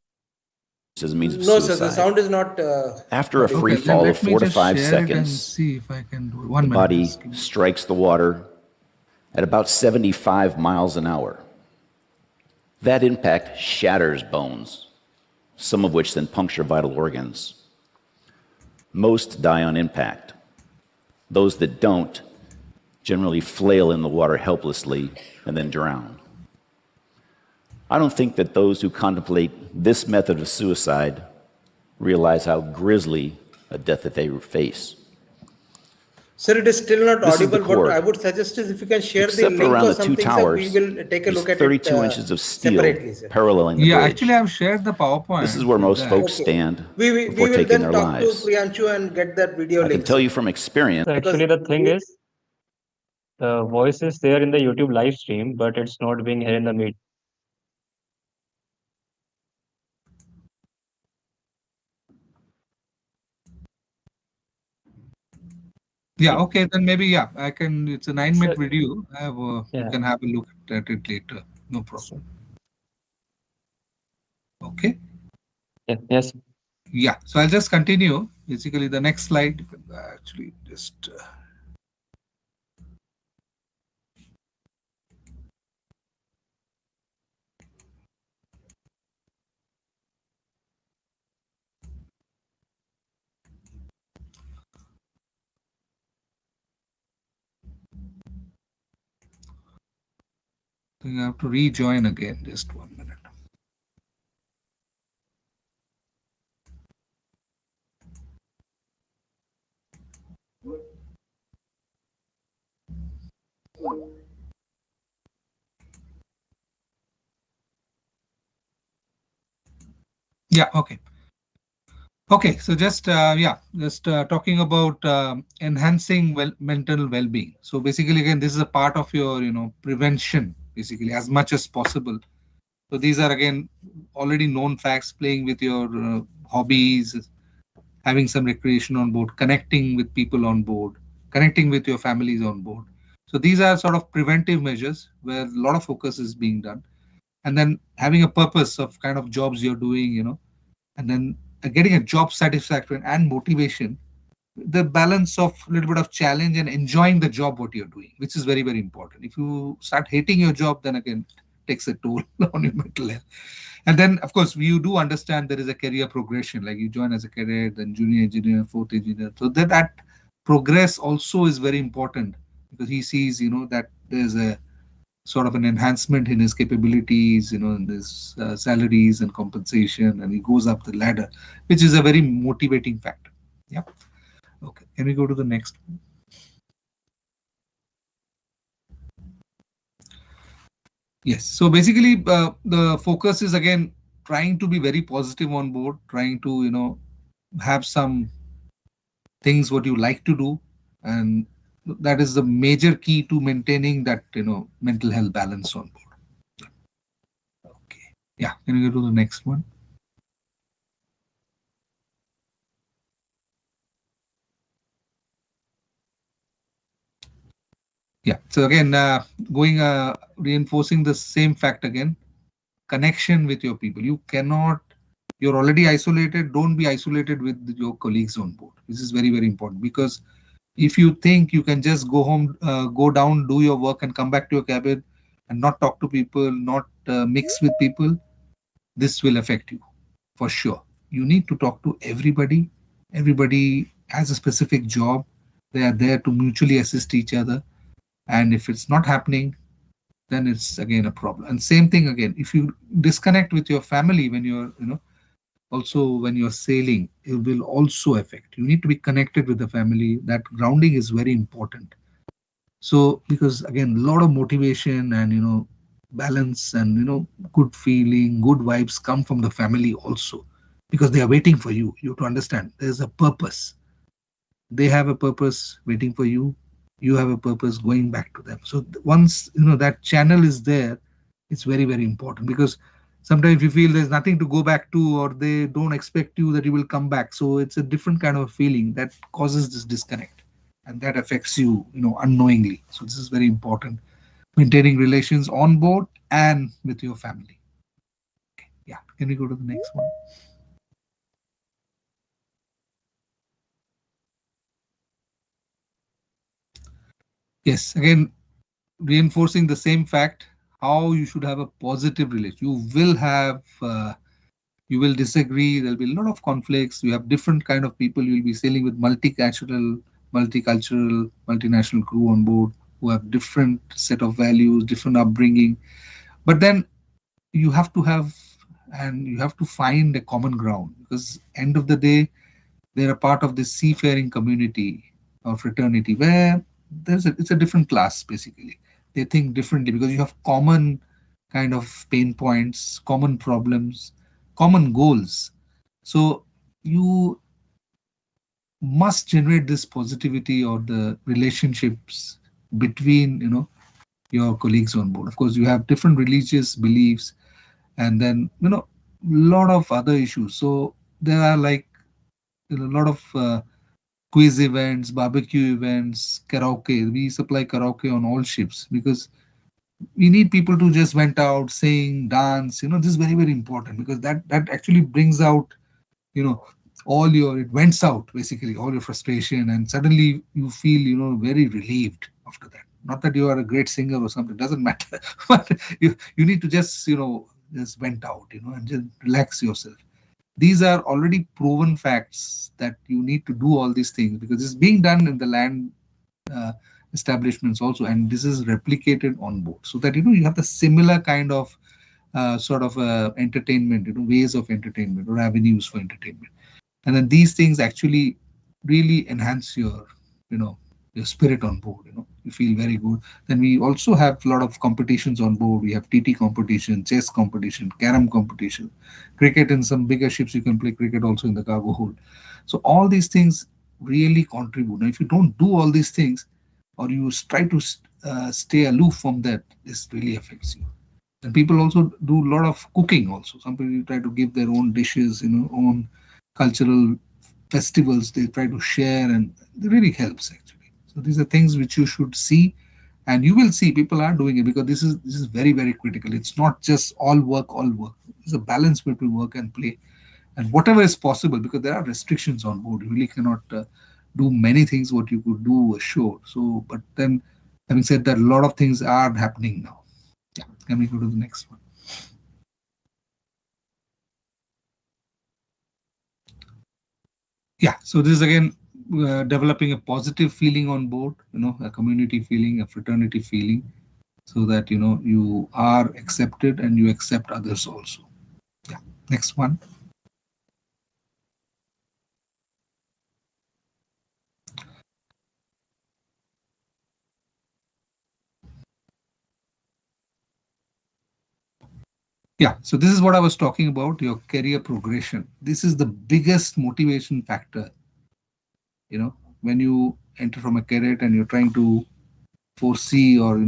[SPEAKER 5] as a means of suicide.
[SPEAKER 3] No, sir, the sound is not...
[SPEAKER 5] After a free fall of 4 to 5 seconds,
[SPEAKER 4] see if I can do it.
[SPEAKER 5] the body strikes the water at about 75 miles an hour. That impact shatters bones, some of which then puncture vital organs. Most die on impact. Those that don't generally flail in the water helplessly and then drown. I don't think that those who contemplate this method of suicide realize how grisly a death that they face.
[SPEAKER 3] Sir, it is still not
[SPEAKER 5] This is the
[SPEAKER 3] audible, but
[SPEAKER 5] cord.
[SPEAKER 3] I would suggest is if you can share the
[SPEAKER 5] Except
[SPEAKER 3] link
[SPEAKER 5] around
[SPEAKER 3] or
[SPEAKER 5] the two
[SPEAKER 3] something, sir,
[SPEAKER 5] towers,
[SPEAKER 3] we will take a
[SPEAKER 5] there's
[SPEAKER 3] look at
[SPEAKER 5] 32
[SPEAKER 3] it
[SPEAKER 5] inches of steel
[SPEAKER 3] separately, sir.
[SPEAKER 5] paralleling the
[SPEAKER 4] Yeah,
[SPEAKER 5] bridge.
[SPEAKER 4] actually, I've shared the PowerPoint.
[SPEAKER 5] This is where most
[SPEAKER 4] with
[SPEAKER 5] folks
[SPEAKER 3] Okay.
[SPEAKER 5] stand
[SPEAKER 3] We
[SPEAKER 5] before
[SPEAKER 3] will
[SPEAKER 5] taking
[SPEAKER 3] then
[SPEAKER 5] their
[SPEAKER 3] talk
[SPEAKER 5] lives.
[SPEAKER 3] to Priyanshu and get that video
[SPEAKER 5] I
[SPEAKER 3] link.
[SPEAKER 5] can tell
[SPEAKER 3] sir.
[SPEAKER 5] you from experience,
[SPEAKER 2] So actually, the thing is, the voice is there in the YouTube live stream, but it's not being here in the meet.
[SPEAKER 4] Yeah, okay, then maybe, yeah, I can, it's a 9-minute
[SPEAKER 2] So-
[SPEAKER 4] video. I have,
[SPEAKER 2] Yeah.
[SPEAKER 4] You can have a look at it later. No problem. Okay.
[SPEAKER 2] Yes.
[SPEAKER 4] Yeah. So I'll just continue. Basically, the next slide. Actually, just. I think I have to rejoin again. Just 1 minute. Yeah. Okay. Okay. So just talking about enhancing mental well-being. So basically, again, this is a part of your prevention, basically, as much as possible. So these are again already known facts: playing with your hobbies, having some recreation on board, connecting with people on board, connecting with your families on board. So these are sort of preventive measures where a lot of focus is being done. And then having a purpose of kind of jobs you're doing, and then getting a job satisfaction and motivation, the balance of a little bit of challenge and enjoying the job what you're doing, which is very, very important. If you start hating your job, then again, it takes a toll on your mental health. And then, of course, you do understand there is a career progression, like you join as a cadet, then junior engineer, fourth engineer. So that progress also is very important because he sees, that there's a sort of an enhancement in his capabilities, in his salaries and compensation, and he goes up the ladder, which is a very motivating factor. Yeah. Okay. Can we go to the next one? Yes. So basically, the focus is again trying to be very positive on board, trying to have some things what you like to do, and that is the major key to maintaining that mental health balance on board. Okay. Yeah. Can we go to the next one? Yeah. So again, reinforcing the same fact again, connection with your people. You're already isolated. Don't be isolated with your colleagues on board. This is very, very important because if you think you can just go home, go down, do your work and come back to your cabin and not talk to people, not mix with people, this will affect you for sure. You need to talk to everybody. Everybody has a specific job. They are there to mutually assist each other. And if it's not happening, then it's again a problem. And same thing again, if you disconnect with your family when you're, also when you're sailing, it will also affect. You need to be connected with the family. That grounding is very important. So because again, a lot of motivation and balance and good feeling, good vibes come from the family also because they are waiting for you. You have to understand there's a purpose. They have a purpose waiting for you. You have a purpose going back to them. So once that channel is there, it's very, very important because sometimes you feel there's nothing to go back to or they don't expect you that you will come back. So it's a different kind of feeling that causes this disconnect and that affects you, unknowingly. So this is very important. Maintaining relations on board and with your family. Okay. Yeah. Can we go to the next one? Yes. Again, reinforcing the same fact, how you should have a positive relation. You will disagree. There'll be a lot of conflicts. You have different kind of people. You'll be sailing with multicultural, multinational crew on board who have different set of values, different upbringing. But then you have to have and you have to find a common ground because end of the day, they're a part of this seafaring community or fraternity where it's a different class basically. They think differently because you have common kind of pain points, common problems, common goals. So you must generate this positivity or the relationships between your colleagues on board. Of course, you have different religious beliefs, and then lot of other issues. So there are like a lot of quiz events, barbecue events, karaoke. We supply karaoke on all ships because We need people to just went out, sing, dance. This is very, very important, because that actually brings out, you know, it vents out basically all your frustration, and suddenly you feel, very relieved after that. Not that you are a great singer or something, doesn't matter, but you need to just, just vent out, and just relax yourself. These are already proven facts that you need to do all these things, because it's being done in the land uh, establishments also, and this is replicated on board, so that you have the similar kind of sort of entertainment, ways of entertainment or avenues for entertainment. And then these things actually really enhance you know your spirit on board. You feel very good. Then we also have a lot of competitions on board. We have TT competition, chess competition, carom competition, cricket. In some bigger ships you can play cricket also in the cargo hold. So all these things really contribute. Now if you don't do all these things, or you try to stay aloof from that, this really affects you. And people also do a lot of cooking also. Some people try to give their own dishes, own cultural festivals they try to share, and it really helps actually. So these are things which you should see, and you will see people are doing it, because this is very, very critical. It's not just all work, all work. There's a balance between work and play, and whatever is possible, because there are restrictions on board. You really cannot do many things what you could do ashore. So, but then having said that, a lot of things are happening now. Yeah, can we go to the next one? Yeah, so this is again developing a positive feeling on board, a community feeling, a fraternity feeling, so that you are accepted and you accept others also. Yeah, next one. Yeah, so this is what I was talking about, your career progression. This is the biggest motivation factor. When you enter from a cadet and you're trying to foresee or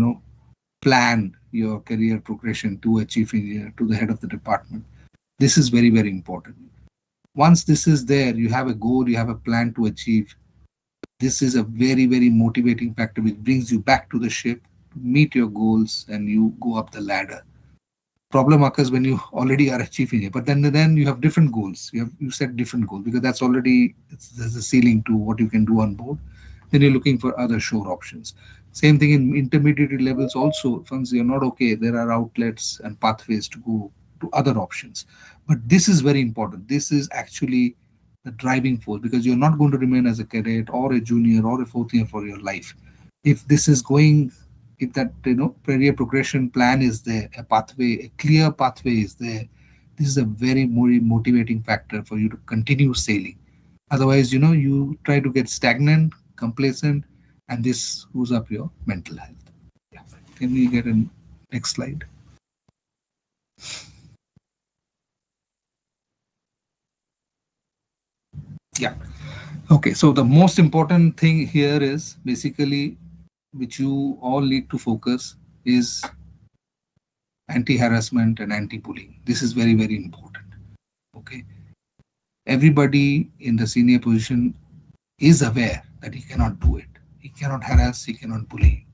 [SPEAKER 4] plan your career progression to a chief engineer, to the head of the department, this is very, very important. Once this is there, you have a goal, you have a plan to achieve. This is a very, very motivating factor which brings you back to the ship to meet your goals, and you go up the ladder. Problem occurs when you already are a chief engineer, but then you have different goals. You set different goals, because that's already, there's a ceiling to what you can do on board. Then you're looking for other shore options. Same thing in intermediate levels also. Once you're not okay, there are outlets and pathways to go to other options. But this is very important. This is actually the driving force, because you're not going to remain as a cadet or a junior or a fourth year for your life. If this is going, if that career progression plan is there, a pathway, a clear pathway is there, this is a very motivating factor for you to continue sailing. Otherwise, you try to get stagnant, complacent, and this screws up your mental health. Yeah. Can we get a next slide? Yeah. Okay, so the most important thing here is basically, which you all need to focus, is anti-harassment and anti-bullying. This is very, very important. Okay. Everybody in the senior position is aware that he cannot do it. He cannot harass, he cannot bully.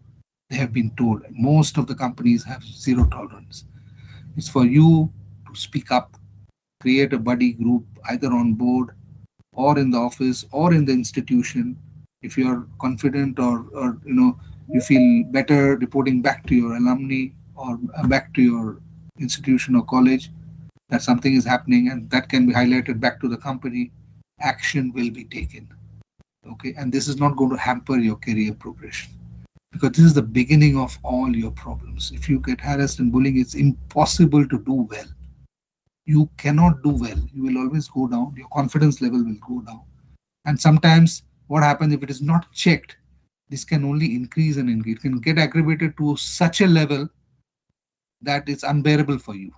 [SPEAKER 4] They have been told. Most of the companies have zero tolerance. It's for you to speak up, create a buddy group, either on board or in the office or in the institution. If you are confident, or you feel better reporting back to your alumni or back to your institution or college that something is happening, and that can be highlighted back to the company, action will be taken. Okay, and this is not going to hamper your career progression, because this is the beginning of all your problems. If you get harassed and bullying, it's impossible to do well. You cannot do well. You will always go down. Your confidence level will go down. And sometimes what happens, if it is not checked, this can only increase and increase. It can get aggravated to such a level that it's unbearable for you.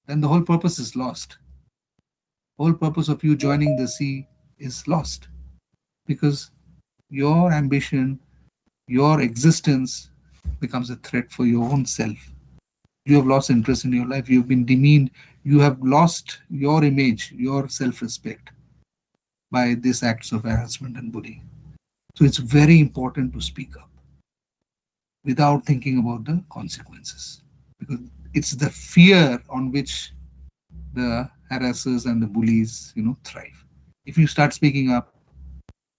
[SPEAKER 4] Then the whole purpose is lost. Whole purpose of you joining the sea is lost, because your ambition, your existence becomes a threat for your own self. You have lost interest in your life. You've been demeaned. You have lost your image, your self-respect by these acts of harassment and bullying. So it's very important to speak up. without thinking about the consequences. Because it's the fear on which the harassers and the bullies, thrive. If you start speaking up,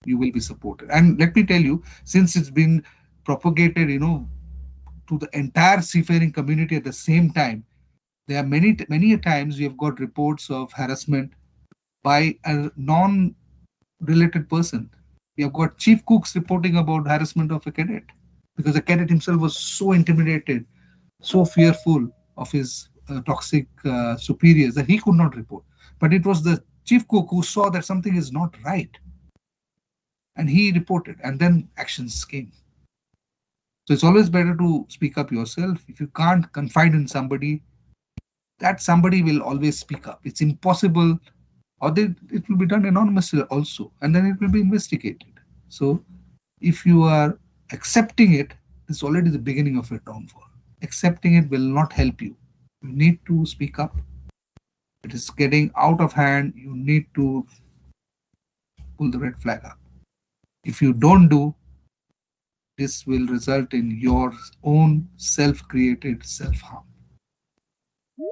[SPEAKER 4] you will be supported. And let me tell you, since it's been propagated, to the entire seafaring community at the same time, there are many a times we have got reports of harassment by a non-related person. We have got chief cooks reporting about harassment of a cadet because the cadet himself was so intimidated, so fearful of his toxic superiors that he could not report. But it was the chief cook who saw that something is not right, and he reported, and then actions came. So it's always better to speak up yourself. If you can't confide in somebody, that somebody will always speak up. It's impossible, or it will be done anonymously also, and then it will be investigated. So if you are accepting it, it's already the beginning of your downfall. Accepting it will not help you. You need to speak up. It is getting out of hand. You need to pull the red flag up. If you don't do, this will result in your own self-created self-harm.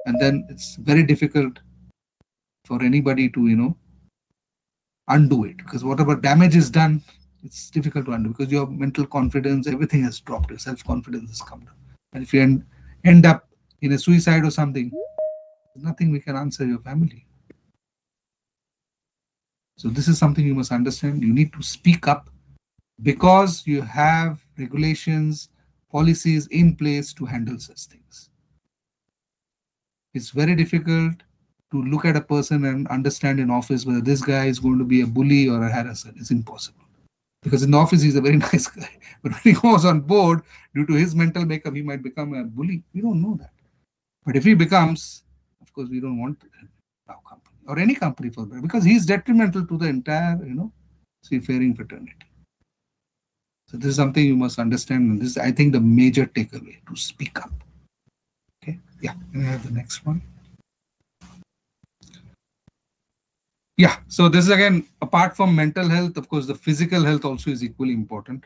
[SPEAKER 4] And then it's very difficult for anybody to, undo it, because whatever damage is done, it's difficult to undo because your mental confidence, everything has dropped, your self-confidence has come down. And if you end up in a suicide or something, there's nothing we can answer your family. So this is something you must understand. You need to speak up because you have regulations, policies in place to handle such things. It's very difficult to look at a person and understand in office whether this guy is going to be a bully or a harasser. It's impossible. Because in the office, he's a very nice guy. But when he goes on board, due to his mental makeup, he might become a bully. We don't know that. But if he becomes, of course, we don't want our company or any company for that, because he's detrimental to the entire, seafaring fraternity. So this is something you must understand. And this is, I think, the major takeaway, to speak up. Okay. Yeah. Can I have the next one? Yeah. So this is, again, apart from mental health, of course, the physical health also is equally important,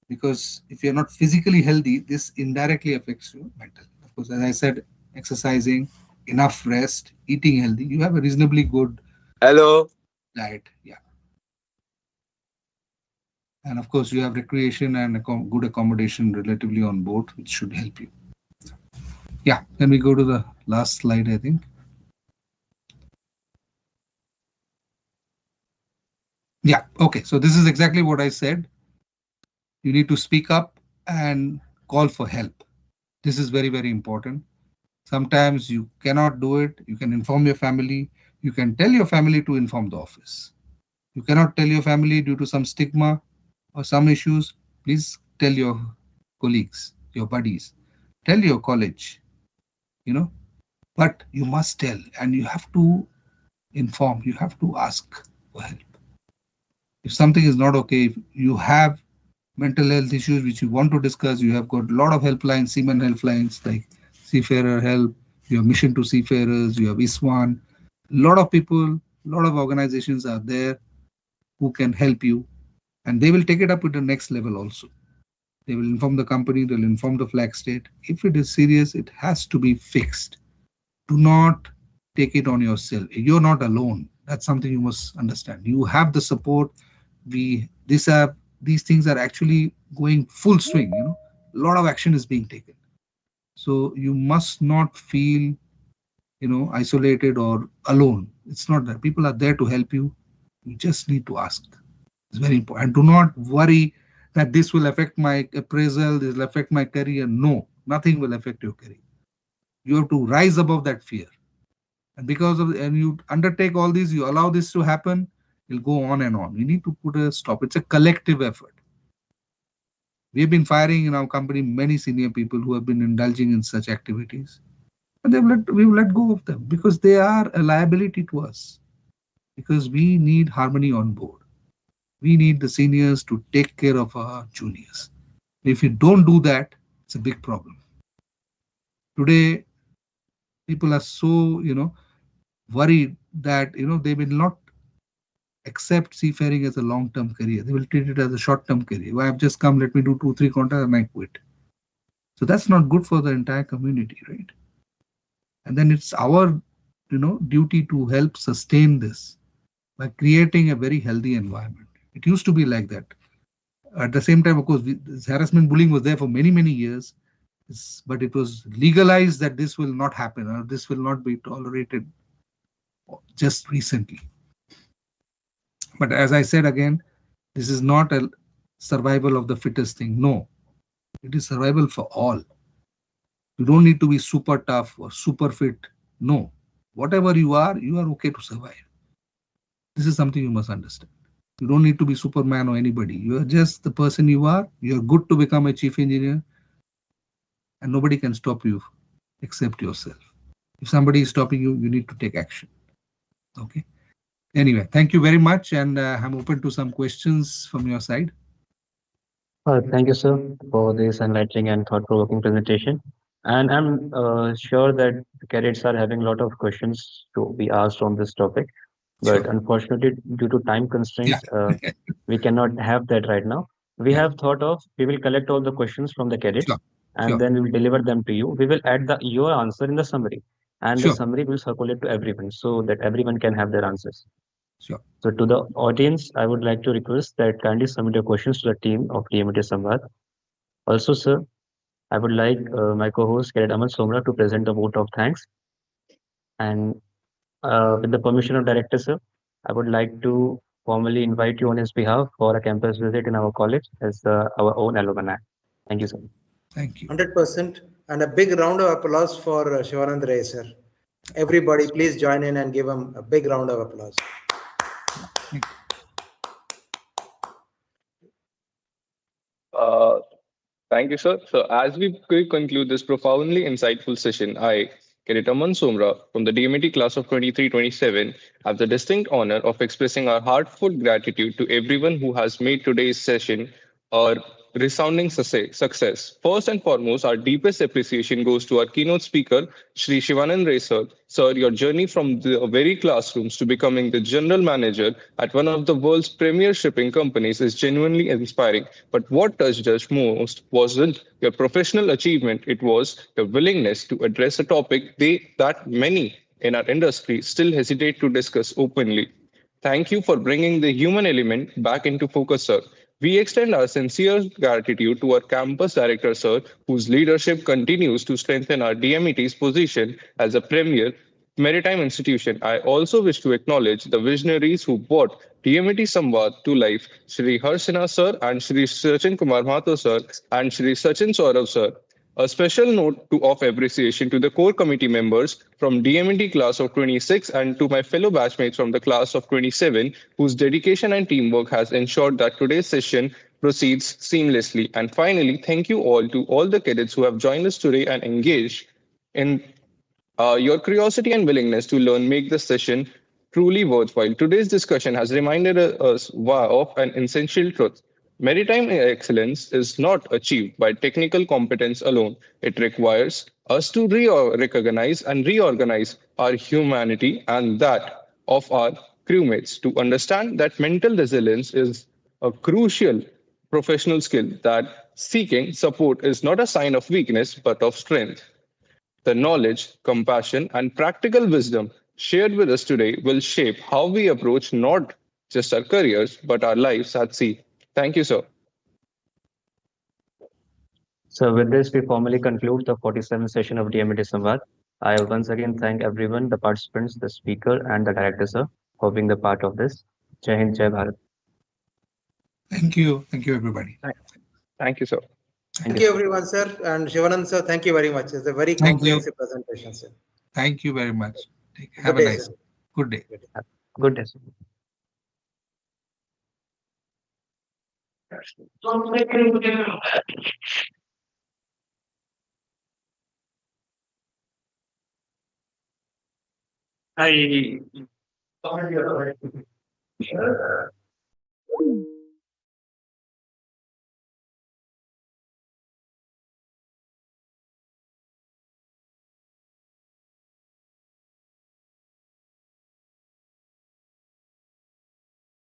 [SPEAKER 4] because if you're not physically healthy, this indirectly affects your mental health. Of course, as I said, exercising, enough rest, eating healthy, you have a reasonably good diet. Yeah. And of course, you have recreation and good accommodation relatively on board, which should help you. Yeah. Then we go to the last slide, I think. Yeah. Okay. So this is exactly what I said. You need to speak up and call for help. This is very, very important. Sometimes you cannot do it. You can inform your family. You can tell your family to inform the office. You cannot tell your family due to some stigma or some issues. Please tell your colleagues, your buddies, tell your college, but you must tell, and you have to inform, you have to ask for help. If something is not okay, if you have mental health issues which you want to discuss, you have got a lot of helplines, seaman helplines like Seafarer Help, you have Mission to Seafarers, you have ISWAN. A lot of people, a lot of organizations are there who can help you, and they will take it up to the next level also. They will inform the company, they'll inform the flag state. If it is serious, it has to be fixed. Do not take it on yourself. You're not alone. That's something you must understand. You have the support. These things are actually going full swing. A lot of action is being taken. So you must not feel, isolated or alone. It's not that. People are there to help you. You just need to ask. It's very important. And do not worry that this will affect my appraisal, this will affect my career. No, nothing will affect your career. You have to rise above that fear. And and you undertake all this, you allow this to happen, it'll go on and on. We need to put a stop. It's a collective effort. We've been firing in our company many senior people who have been indulging in such activities. And we've let go of them because they are a liability to us. Because we need harmony on board. We need the seniors to take care of our juniors. If you don't do that, it's a big problem. Today, people are so, worried that, they will not accept seafaring as a long-term career. They will treat it as a short-term career. Well, I've just come, let me do 2-3 contracts and I quit. So that's not good for the entire community, right? And then it's our, duty to help sustain this by creating a very healthy environment. It used to be like that. At the same time, of course, this harassment bullying was there for many, many years, but it was legalized that this will not happen or this will not be tolerated just recently. But as I said again, this is not a survival of the fittest thing. No, it is survival for all. You don't need to be super tough or super fit. No, whatever you are okay to survive. This is something you must understand. You don't need to be Superman or anybody. You are just the person you are. You are good to become a chief engineer, and nobody can stop you except yourself. If somebody is stopping you, you need to take action. Okay. Anyway, thank you very much, and I'm open to some questions from your side.
[SPEAKER 2] Thank you, sir, for this enlightening and thought-provoking presentation. And I'm sure that the cadets are having a lot of questions to be asked on this topic. But
[SPEAKER 4] Sure.
[SPEAKER 2] unfortunately, due to time
[SPEAKER 4] Yeah.
[SPEAKER 2] constraints, we cannot have that right now. We
[SPEAKER 4] Yeah.
[SPEAKER 2] have thought of, we will collect all the questions from the cadets
[SPEAKER 4] Sure.
[SPEAKER 2] and
[SPEAKER 4] Sure.
[SPEAKER 2] then we will deliver them to you. We will add your answer in the summary, and the
[SPEAKER 4] Sure.
[SPEAKER 2] summary will circulate to everyone so that everyone can have their answers.
[SPEAKER 4] Sure.
[SPEAKER 2] So to the audience, I would like to request that kindly submit your questions to the team of DMET Samvaad. Also, sir, I would like my co-host, Cadet Aman Somra, to present the vote of thanks. And with the permission of Director, sir, I would like to formally invite you on his behalf for a campus visit in our college as our own alumni. Thank you, sir.
[SPEAKER 4] Thank you.
[SPEAKER 3] 100%. And a big round of applause for Sivanand Ray, sir. Everybody, please join in and give him a big round of applause.
[SPEAKER 1] Uh, Thank you, sir. So, as we conclude this profoundly insightful session, I, Cadet Aman Somra, from the DMET class of 2327, have the distinct honor of expressing our heartfelt gratitude to everyone who has made today's session a resounding success. First and foremost, our deepest appreciation goes to our keynote speaker, Shri Sivanand Ray, sir. Sir, your journey from the very classrooms to becoming the general manager at one of the world's premier shipping companies is genuinely inspiring. But what touched us most wasn't your professional achievement, it was your willingness to address a topic that many in our industry still hesitate to discuss openly. Thank you for bringing the human element back into focus, sir. We extend our sincere gratitude to our campus director, sir, whose leadership continues to strengthen our DMET's position as a premier maritime institution. I also wish to acknowledge the visionaries who brought DMET Samvaad to life, Shri Harsina, sir, and Shri Sachin Kumar Mahato, sir, and Shri Sachin Saurav, sir. A special note of appreciation to the core committee members from DMNT class of 26 and to my fellow batchmates from the class of 27, whose dedication and teamwork has ensured that today's session proceeds seamlessly. And finally, thank you all to all the cadets who have joined us today and engaged in your curiosity and willingness to learn make this session truly worthwhile. Today's discussion has reminded us of an essential truth. Maritime excellence is not achieved by technical competence alone. It requires us to recognize and reorganize our humanity and that of our crewmates to understand that mental resilience is a crucial professional skill, that seeking support is not a sign of weakness but of strength. The knowledge, compassion, and practical wisdom shared with us today will shape how we approach not just our careers, but our lives at sea. Thank you, sir.
[SPEAKER 2] So with this, we formally conclude the 47th session of DMET Samvaad. I once again thank everyone, the participants, the speaker, and the director, sir, for being the part of this. Jai Hind, Jai Bharat.
[SPEAKER 4] Thank you. Thank you, everybody.
[SPEAKER 1] Thank you, sir.
[SPEAKER 3] Thank you, everyone, sir. And Sivanand, sir, thank you very much. It's a very
[SPEAKER 4] Thank you.
[SPEAKER 3] comprehensive presentation, sir.
[SPEAKER 4] Thank you very much. Have
[SPEAKER 3] Good
[SPEAKER 4] a
[SPEAKER 3] day,
[SPEAKER 4] nice
[SPEAKER 3] sir.
[SPEAKER 4] good day.
[SPEAKER 2] Good day, sir. I